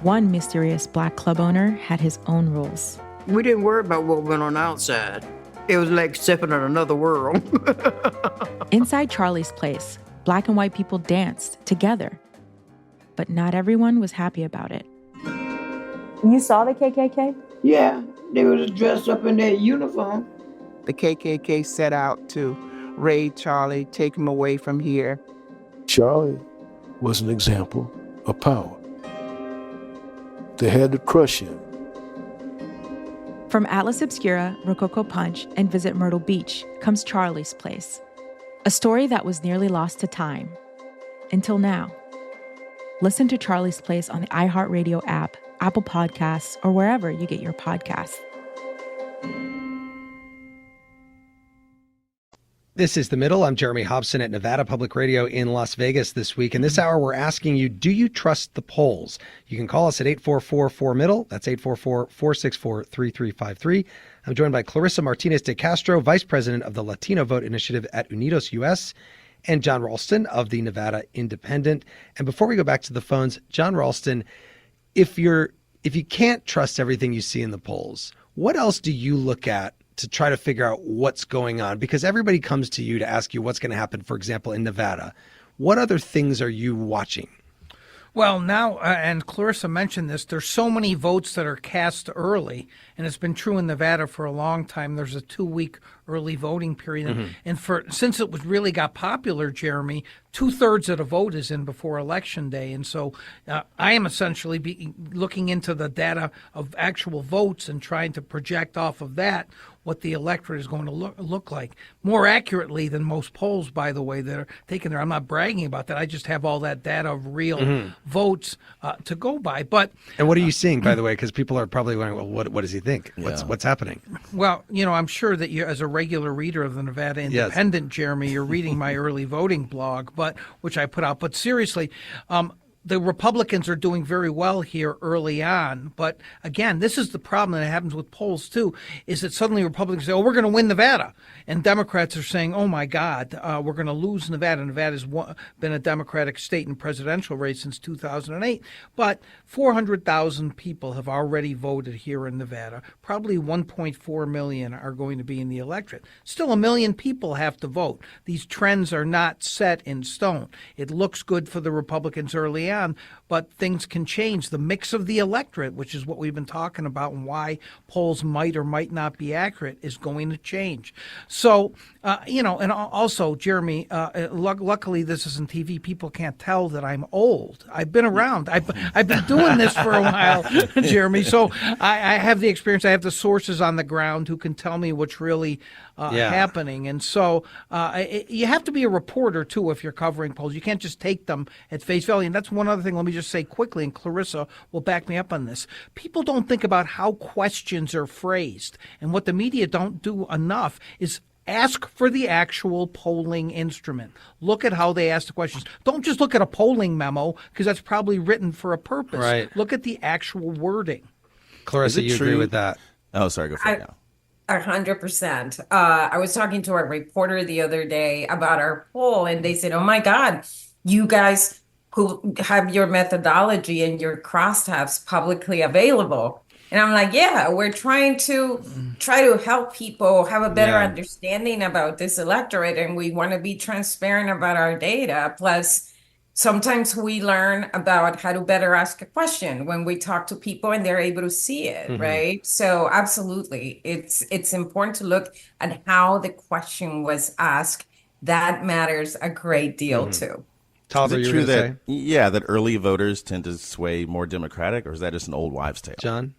one mysterious black club owner had his own rules. We didn't worry about what went on outside. It was like stepping in another world. Inside Charlie's Place, black and white people danced together. But not everyone was happy about it. You saw the KKK? Yeah, they was dressed up in their uniform. The KKK set out to raid Charlie, take him away from here. Charlie was an example of power. They had to crush him. From Atlas Obscura, Rococo Punch, and Visit Myrtle Beach comes Charlie's Place. A story that was nearly lost to time. Until now. Listen to Charlie's Place on the iHeartRadio app, Apple Podcasts, or wherever you get your podcasts. This is The Middle. I'm Jeremy Hobson at Nevada Public Radio in Las Vegas this week. And this hour, we're asking you, do you trust the polls? You can call us at 844-4MIDDLE. That's 844-464-3353. I'm joined by Clarissa Martinez De Castro, Vice President of the Latino Vote Initiative at Unidos U.S., and Jon Ralston of the Nevada Independent. And before we go back to the phones, Jon Ralston, if you can't trust everything you see in the polls, what else do you look at to try to figure out what's going on? Because everybody comes to you to ask you what's going to happen, for example, in Nevada. What other things are you watching? Well, now, and Clarissa mentioned this, there's so many votes that are cast early, and it's been true in Nevada for a long time. There's a 2-week early voting period. Mm-hmm. And since it was really got popular, Jeremy, 2/3 of the vote is in before Election Day. And so I am essentially looking into the data of actual votes and trying to project off of that what the electorate is going to look like. More accurately than most polls, by the way, that are taken there. I'm not bragging about that. I just have all that data of real votes to go by. And what are you seeing, by the way? Because people are probably wondering, well, what does he think? What's happening? Well, I'm sure that you, as a regular reader of the Nevada Independent, yes, Jeremy, you're reading my early voting blog, which I put out. But seriously, the Republicans are doing very well here early on. But again, this is the problem that happens with polls, too, is that suddenly Republicans say, oh, we're going to win Nevada. And Democrats are saying, oh, my God, we're going to lose Nevada. Nevada's been a Democratic state in presidential race since 2008. But 400,000 people have already voted here in Nevada. Probably 1.4 million are going to be in the electorate. Still, 1 million people have to vote. These trends are not set in stone. It looks good for the Republicans early on, but things can change. The mix of the electorate, which is what we've been talking about and why polls might or might not be accurate, is going to change. So, and also, Jeremy, luckily this isn't TV. People can't tell that I'm old. I've been around. I've been doing this for a while, Jeremy. So I have the experience. I have the sources on the ground who can tell me what's really happening. And so you have to be a reporter, too, if you're covering polls. You can't just take them at face value. And that's one other thing, let me just say quickly, and Clarissa will back me up on this. People don't think about how questions are phrased. And what the media don't do enough is Ask for the actual polling instrument. Look at how they ask the questions. Don't just look at a polling memo, because that's probably written for a purpose. Right. Look at the actual wording. Clarissa, you agree with that? Oh, sorry, go for it now. 100%. I was talking to a reporter the other day about our poll, and they said, "Oh my God, you guys who have your methodology and your crosstabs publicly available." And I'm like, yeah, we're trying to help people have a better understanding about this electorate, and we want to be transparent about our data. Plus, sometimes we learn about how to better ask a question when we talk to people and they're able to see it, right? So absolutely, it's important to look at how the question was asked. That matters a great deal too. Tolliver, is it true that early voters tend to sway more Democratic, or is that just an old wives' tale? John?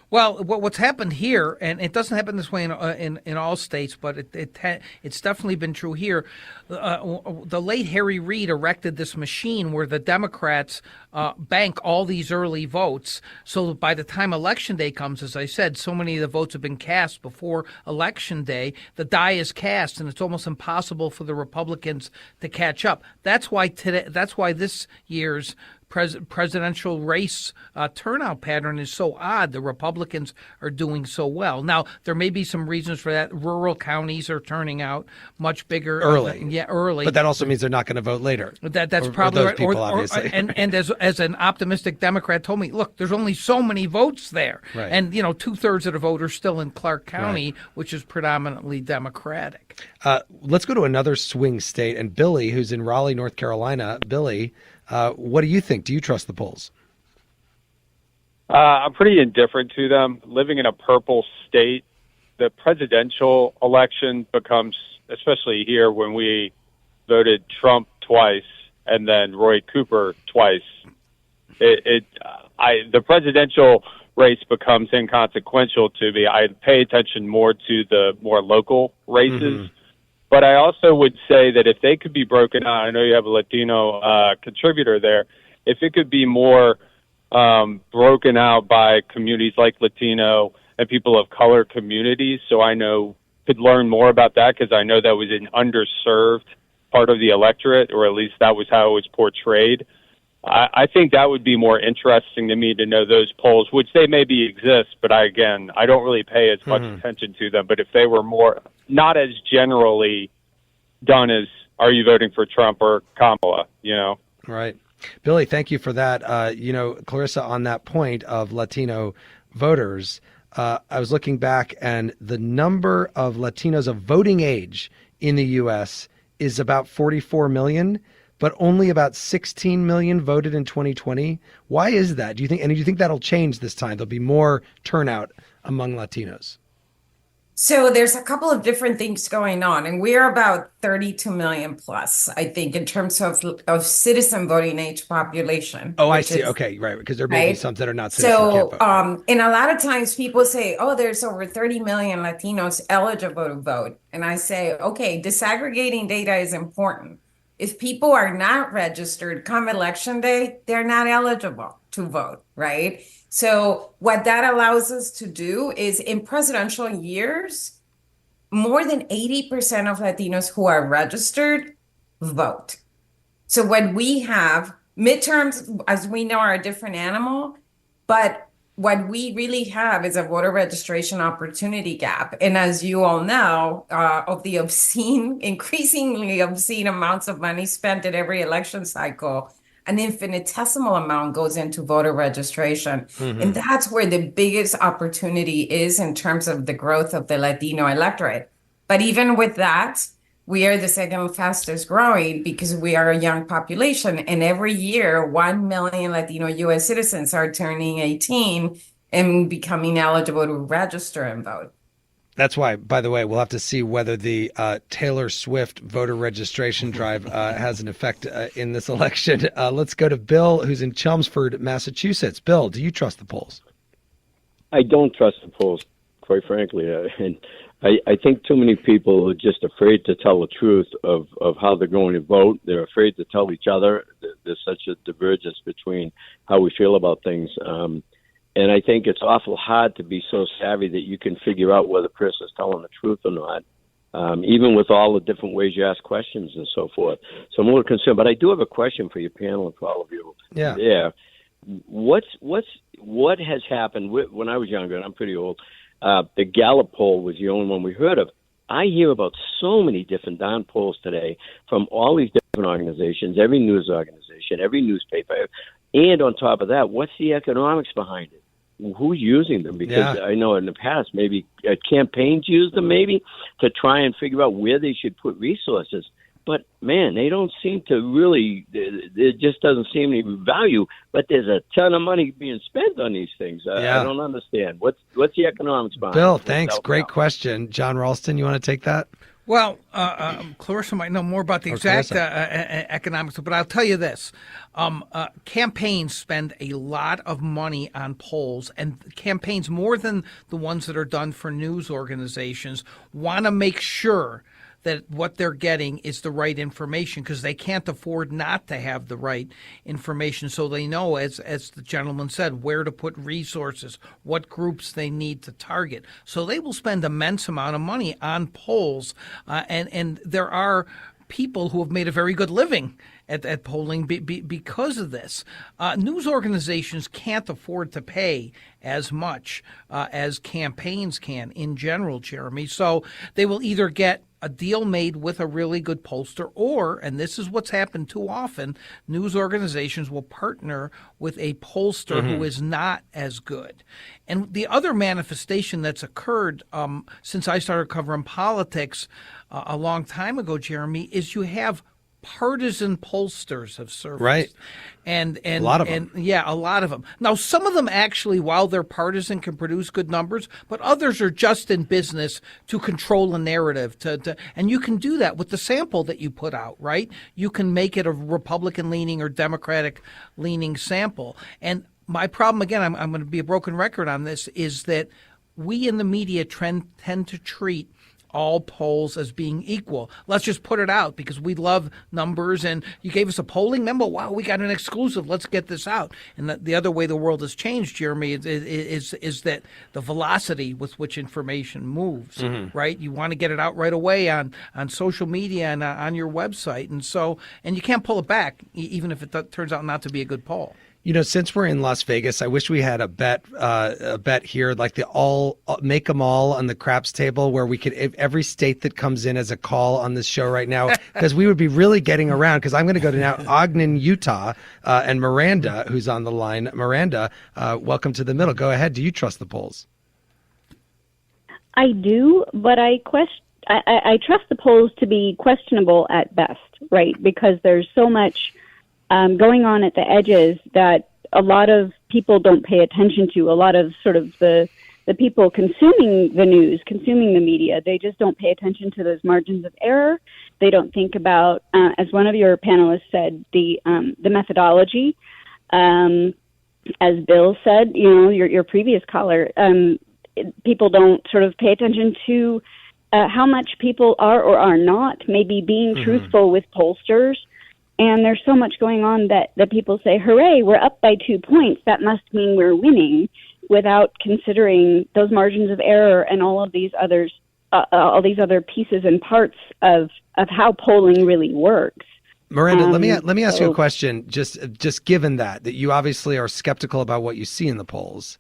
Well, what's happened here, and it doesn't happen this way in all states, but it's definitely been true here. The late Harry Reid erected this machine where the Democrats bank all these early votes, so that by the time Election Day comes, as I said, so many of the votes have been cast before Election Day. The die is cast, and it's almost impossible for the Republicans to catch up. That's why this year's presidential race turnout pattern is so odd. The Republicans are doing so well. Now, there may be some reasons for that. Rural counties are turning out much bigger. Early. Early. But that also means they're not going to vote later. That's probably those right. People, obviously. And as an optimistic Democrat told me, look, there's only so many votes there. Right. And, 2/3 of the vote are still in Clark County, which is predominantly Democratic. Let's go to another swing state. And Billy, who's in Raleigh, North Carolina. Billy, what do you think? Do you trust the polls? I'm pretty indifferent to them. Living in a purple state, the presidential election becomes, especially here when we voted Trump twice and then Roy Cooper twice, the presidential race becomes inconsequential to me. I pay attention more to the more local races. But I also would say that if they could be broken out, I know you have a Latino contributor there, if it could be more broken out by communities like Latino and people of color communities, so I could learn more about that, because I know that was an underserved part of the electorate, or at least that was how it was portrayed. I think that would be more interesting to me to know those polls, which they maybe exist, but I don't really pay as much attention to them. But if they were more, not as generally done as, are you voting for Trump or Kamala, Right. Billy, thank you for that. Clarissa, on that point of Latino voters, I was looking back, and the number of Latinos of voting age in the U.S. is about 44 million. But only about 16 million voted in 2020. Why is that? Do you think that'll change this time? There'll be more turnout among Latinos? So there's a couple of different things going on, and we're about 32 million plus, I think, in terms of citizen voting age population. Oh, I see. Okay, right, because there may be some that are not citizen. So, and a lot of times people say, oh, there's over 30 million Latinos eligible to vote. And I say, okay, disaggregating data is important. If people are not registered come election day, they're not eligible to vote, right? So what that allows us to do is, in presidential years, more than 80% of Latinos who are registered vote. So what we have, midterms, as we know, are a different animal, but what we really have is a voter registration opportunity gap. And as you all know, of the increasingly obscene amounts of money spent at every election cycle, an infinitesimal amount goes into voter registration. And that's where the biggest opportunity is in terms of the growth of the Latino electorate. But even with that, we are the second fastest growing because we are a young population. And every year, 1 million Latino U.S. citizens are turning 18 and becoming eligible to register and vote. That's why, by the way, we'll have to see whether the Taylor Swift voter registration drive has an effect in this election. Let's go to Bill, who's in Chelmsford, Massachusetts. Bill, do you trust the polls? I don't trust the polls, quite frankly. And I think too many people are just afraid to tell the truth of how they're going to vote. They're afraid to tell each other. There's such a divergence between how we feel about things. And I think it's awful hard to be so savvy that you can figure out whether a person's telling the truth or not. even with all the different ways you ask questions and so forth. So I'm a little concerned. But I do have a question for your panel and for all of you. Yeah. Yeah. What has happened when I was younger, and I'm pretty old, the Gallup poll was the only one we heard of. I hear about so many different darn polls today from all these different organizations, every news organization, every newspaper. And on top of that, what's the economics behind it? Who's using them? Because I know in the past, maybe campaigns used them maybe to try and figure out where they should put resources. But, man, they don't seem to really – there just doesn't seem any value. But there's a ton of money being spent on these things. I don't understand. What's the economics behind it? Bill, thanks. Great question. Jon Ralston, you want to take that? Well, Clarissa might know more about the exact economics, but I'll tell you this. Campaigns spend a lot of money on polls, and campaigns, more than the ones that are done for news organizations, want to make sure that what they're getting is the right information, because they can't afford not to have the right information. So they know, as the gentleman said, where to put resources, what groups they need to target. So they will spend immense amount of money on polls, and there are people who have made a very good living at polling because of this. News organizations can't afford to pay as much as campaigns can in general, Jeremy. So they will either get a deal made with a really good pollster, or, and this is what's happened too often, news organizations will partner with a pollster who is not as good. And the other manifestation that's occurred since I started covering politics a long time ago, Jeremy, is you have partisan pollsters have surfaced. Right. And a lot of them. Yeah, a lot of them. Now, some of them actually, while they're partisan, can produce good numbers, but others are just in business to control a narrative. And you can do that with the sample that you put out, right? You can make it a Republican-leaning or Democratic-leaning sample. And my problem, again, I'm going to be a broken record on this, is that we in the media tend to treat all polls as being equal. Let's just put it out because we love numbers, and you gave us a polling memo. Wow, we got an exclusive. Let's get this out. And the other way the world has changed, Jeremy, is that the velocity with which information moves, right? You want to get it out right away on social media and on your website. And you can't pull it back, even if it turns out not to be a good poll. You know, since we're in Las Vegas, I wish we had a bet here, like the all make them all on the craps table, where we could every state that comes in as a call on this show right now, because we would be really getting around. Because I'm going to go to now Ogden, Utah, and Miranda, who's on the line. Miranda, welcome to the middle. Go ahead. Do you trust the polls? I do, but I trust the polls to be questionable at best, right? Because there's so much going on at the edges that a lot of people don't pay attention to. A lot of sort of the people consuming the news, consuming the media, they just don't pay attention to those margins of error. They don't think about, as one of your panelists said, the methodology. As Bill said, you know, your previous caller, people don't sort of pay attention to how much people are or are not maybe being truthful with pollsters. And there's so much going on that people say, hooray, we're up by 2 points. That must mean we're winning, without considering those margins of error and all of these others, all these other pieces and parts of how polling really works. Miranda, let me ask you a question. Just given that you obviously are skeptical about what you see in the polls,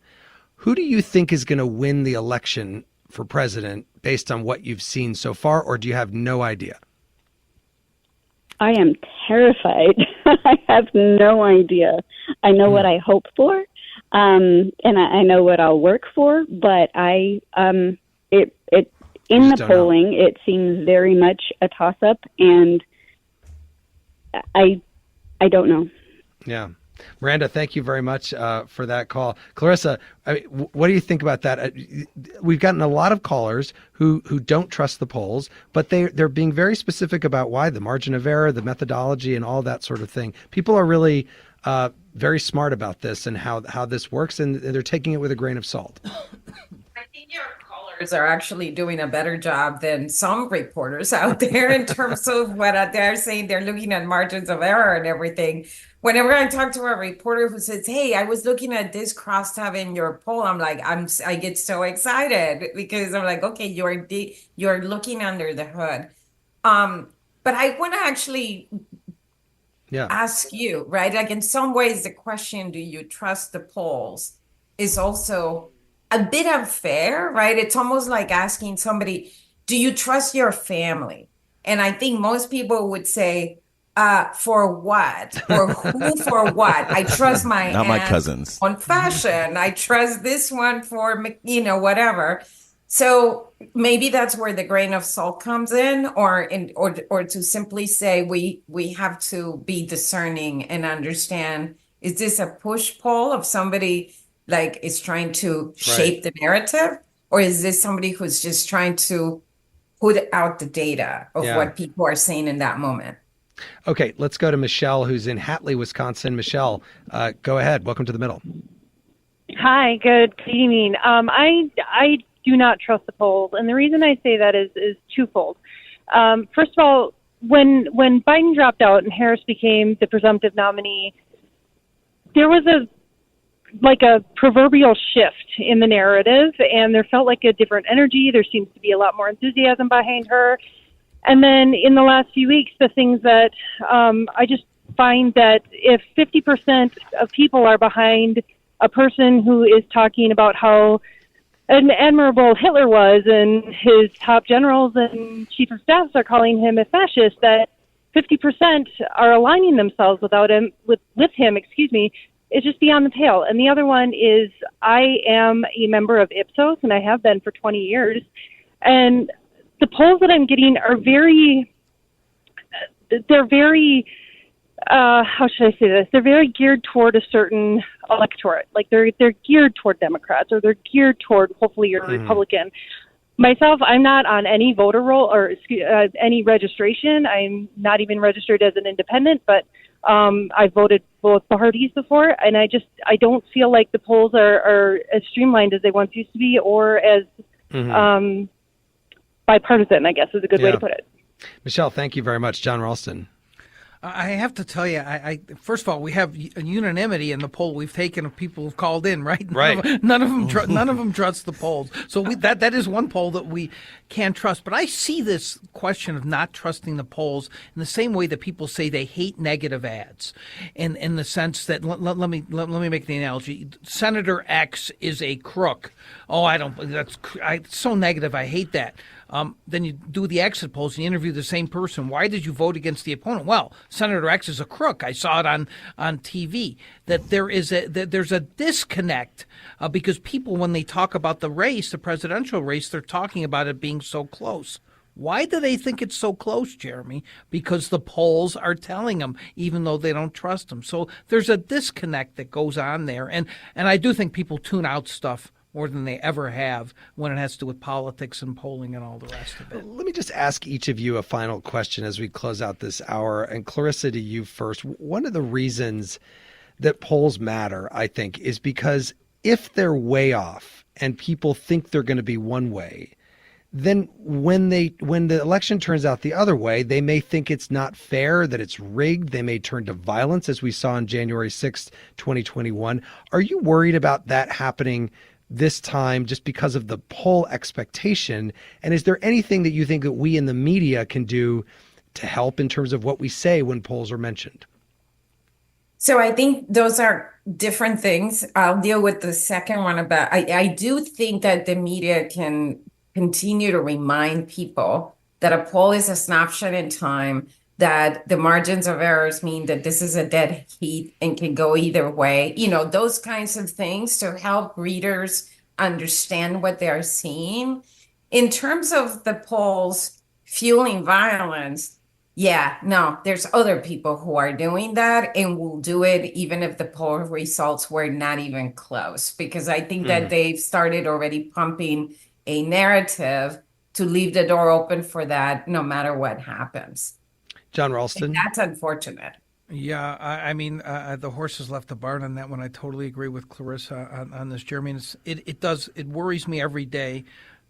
who do you think is going to win the election for president based on what you've seen so far, or do you have no idea? I am terrified. I have no idea. I know what I hope for, and I know what I'll work for, but in the polling, it seems very much a toss-up, and I don't know. Yeah. Miranda, thank you very much for that call. Clarissa, what do you think about that? We've gotten a lot of callers who don't trust the polls, but they're being very specific about why, the margin of error, the methodology, and all that sort of thing. People are really very smart about this and how this works, and they're taking it with a grain of salt. I think your caller pollsters are actually doing a better job than some reporters out there in terms of what they're saying. They're looking at margins of error and everything. Whenever I talk to a reporter who says, "Hey, I was looking at this crosstab in your poll," I'm like, I get so excited because I'm like, okay, you're looking under the hood. But I want to actually ask you, right? Like in some ways, the question, do you trust the polls, is also a bit unfair, right? It's almost like asking somebody, do you trust your family? And I think most people would say, for what? Or who for what? I trust my Not my aunt cousins. on fashion. I trust this one for, whatever. So maybe that's where the grain of salt comes in, or to simply say we have to be discerning and understand, is this a push pull of somebody like is trying to shape the narrative, or is this somebody who's just trying to put out the data of what people are saying in that moment? Okay, let's go to Michelle, who's in Hatley, Wisconsin. Michelle, go ahead. Welcome to the middle. Hi, good evening. I do not trust the polls, and the reason I say that is twofold. First of all, when Biden dropped out and Harris became the presumptive nominee, there was a proverbial shift in the narrative, and there felt like a different energy. There seems to be a lot more enthusiasm behind her. And then in the last few weeks, the things that I just find that if 50% of people are behind a person who is talking about how admirable Hitler was, and his top generals and chief of staffs are calling him a fascist, that 50% are aligning themselves with him, is just beyond the pale. And the other one is, I am a member of Ipsos, and I have been for 20 years. And the polls that I'm getting are how should I say this? They're very geared toward a certain electorate. Like they're geared toward Democrats, or they're geared toward, hopefully, you're Republican. Myself, I'm not on any voter roll or any registration. I'm not even registered as an independent, but I've voted both parties before, and I don't feel like the polls are as streamlined as they once used to be, or as bipartisan, I guess is a good way to put it. Michelle, thank you very much. Jon Ralston. I have to tell you, I first of all, we have a unanimity in the poll we've taken of people who've called in, right? None of them trust the polls. So that is one poll that we can't trust. But I see this question of not trusting the polls in the same way that people say they hate negative ads, in the sense that let me make the analogy. Senator X is a crook. Oh, it's so negative. I hate that. Then you do the exit polls and you interview the same person. Why did you vote against the opponent? Well, Senator X is a crook. I saw it on TV. That there's a disconnect because people, when they talk about the race, the presidential race, they're talking about it being so close. Why do they think it's so close, Jeremy? Because the polls are telling them, even though they don't trust them. So there's a disconnect that goes on there. And I do think people tune out stuff more than they ever have when it has to do with politics and polling and all the rest of it. Let me just ask each of you a final question as we close out this hour. And Clarissa, to you first. One of the reasons that polls matter, I think, is because if they're way off and people think they're going to be one way, then when the election turns out the other way, they may think it's not fair, that it's rigged. They may turn to violence, as we saw on January 6th, 2021. Are you worried about that happening this time just because of the poll expectation? And is there anything that you think that we in the media can do to help in terms of what we say when polls are mentioned? So I think those are different things. I'll deal with the second one about, I do think that the media can continue to remind people that a poll is a snapshot in time, that the margins of errors mean that this is a dead heat and can go either way. Those kinds of things to help readers understand what they're seeing. In terms of the polls fueling violence, there's other people who are doing that and will do it even if the poll results were not even close, because I think that they've started already pumping a narrative to leave the door open for that no matter what happens. Jon Ralston. And that's unfortunate. Yeah, I mean, the horse has left the barn on that one. I totally agree with Clarissa on this, Jeremy. And it worries me every day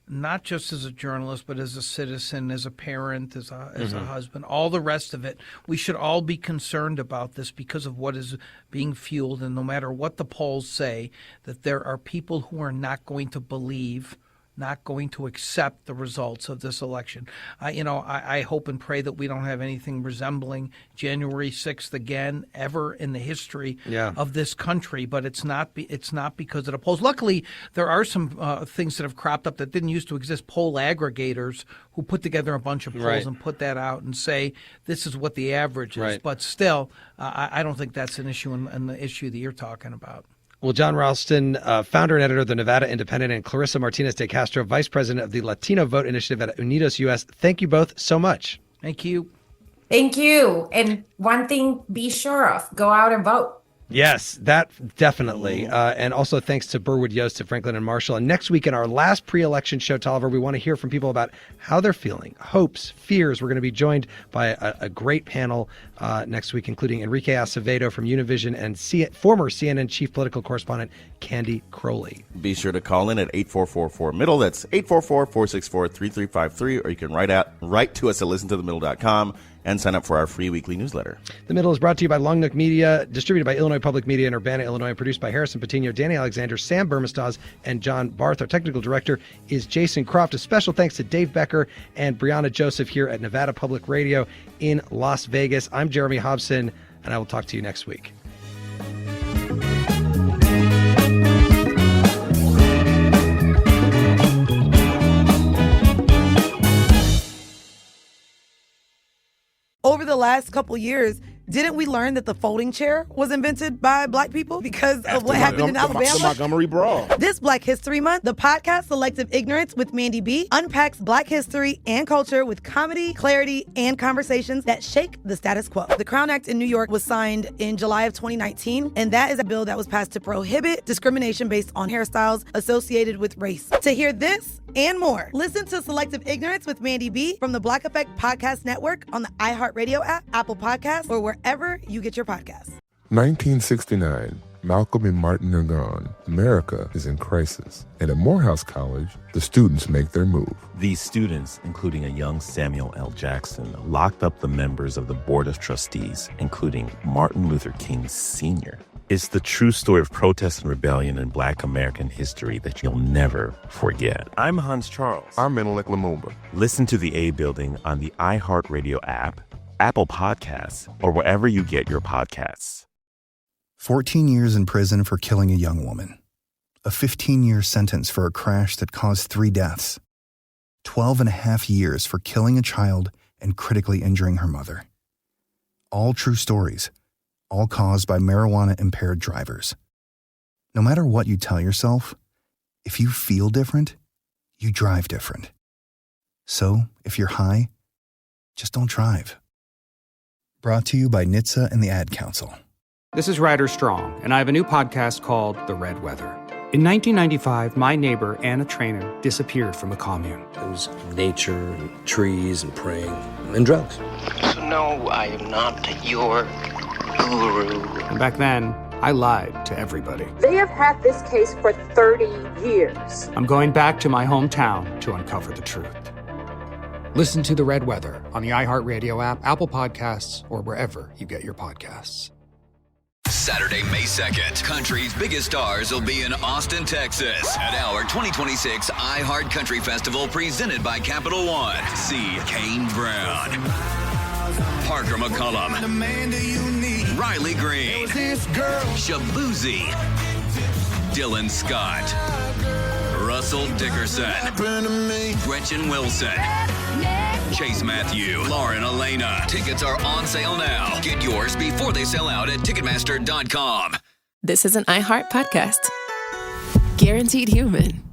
not just as a journalist, but as a citizen, as a parent, as a husband, all the rest of it. We should all be concerned about this because of what is being fueled. And no matter what the polls say, that there are people who are not going to believe, not going to accept the results of this election. I hope and pray that we don't have anything resembling January 6th again ever in the history of this country. But it's not because of the polls. Luckily, there are some things that have cropped up that didn't used to exist. Poll aggregators who put together a bunch of polls and put that out and say this is what the average is. But still, I don't think that's an issue in the issue that you're talking about. Well, Jon Ralston, founder and editor of the Nevada Independent, and Clarissa Martinez De Castro, vice president of the Latino Vote Initiative at Unidos U.S. Thank you both so much. Thank you. Thank you. And one thing, be sure of, go out and vote. Yes, that definitely. And also thanks to Berwood Yost at Franklin and Marshall. And next week in our last pre-election show, Tolliver, we want to hear from people about how they're feeling, hopes, fears. We're going to be joined by a great panel next week, including Enrique Acevedo from Univision and former CNN chief political correspondent Candy Crowley. Be sure to call in at 8444-MIDDLE. That's 844-464-3353. Or you can write to us at listentothemiddle.com. and sign up for our free weekly newsletter. The Middle is brought to you by Long Nook Media, distributed by Illinois Public Media in Urbana, Illinois, and produced by Harrison Patino, Danny Alexander, Sam Burmistaz, and John Barth. Our technical director is Jason Croft. A special thanks to Dave Becker and Brianna Joseph here at Nevada Public Radio in Las Vegas. I'm Jeremy Hobson, and I will talk to you next week. Over the last couple years, didn't we learn that the folding chair was invented by Black people because of what happened in Alabama? The Montgomery Brawl. This Black History Month, the podcast Selective Ignorance with Mandy B unpacks Black history and culture with comedy, clarity, and conversations that shake the status quo. The Crown Act in New York was signed in July of 2019, and that is a bill that was passed to prohibit discrimination based on hairstyles associated with race. To hear this and more, listen to Selective Ignorance with Mandy B from the Black Effect Podcast Network on the iHeartRadio app, Apple Podcasts, or wherever you get your podcasts. 1969. Malcolm and Martin are gone. America is in crisis. And at Morehouse College, the students make their move. These students, including a young Samuel L. Jackson, locked up the members of the Board of Trustees, including Martin Luther King Sr. It's the true story of protest and rebellion in Black American history that you'll never forget. I'm Hans Charles. I'm Menelik Lumumba. Listen to The A Building on the iHeartRadio app, Apple Podcasts, or wherever you get your podcasts. 14 years in prison for killing a young woman. A 15-year sentence for a crash that caused 3 deaths. 12 and a half years for killing a child and critically injuring her mother. All true stories, all caused by marijuana-impaired drivers. No matter what you tell yourself, if you feel different, you drive different. So, if you're high, just don't drive. Brought to you by NHTSA and the Ad Council. This is Ryder Strong, and I have a new podcast called The Red Weather. In 1995, my neighbor, Anna Trainer, disappeared from a commune. It was nature and trees and praying and drugs. So no, I am not your guru. And back then, I lied to everybody. They have had this case for 30 years. I'm going back to my hometown to uncover the truth. Listen to The Red Weather on the iHeartRadio app, Apple Podcasts, or wherever you get your podcasts. Saturday, May 2nd, country's biggest stars will be in Austin, Texas at our 2026 iHeart Country Festival presented by Capital One. See Kane Brown, Parker McCollum, Riley Green, Shabuzi, Dylan Scott, Russell Dickerson, Gretchen Wilson, Chase Matthew, Lauren Elena. Tickets are on sale now. Get yours before they sell out at Ticketmaster.com. This is an iHeart podcast. Guaranteed Human.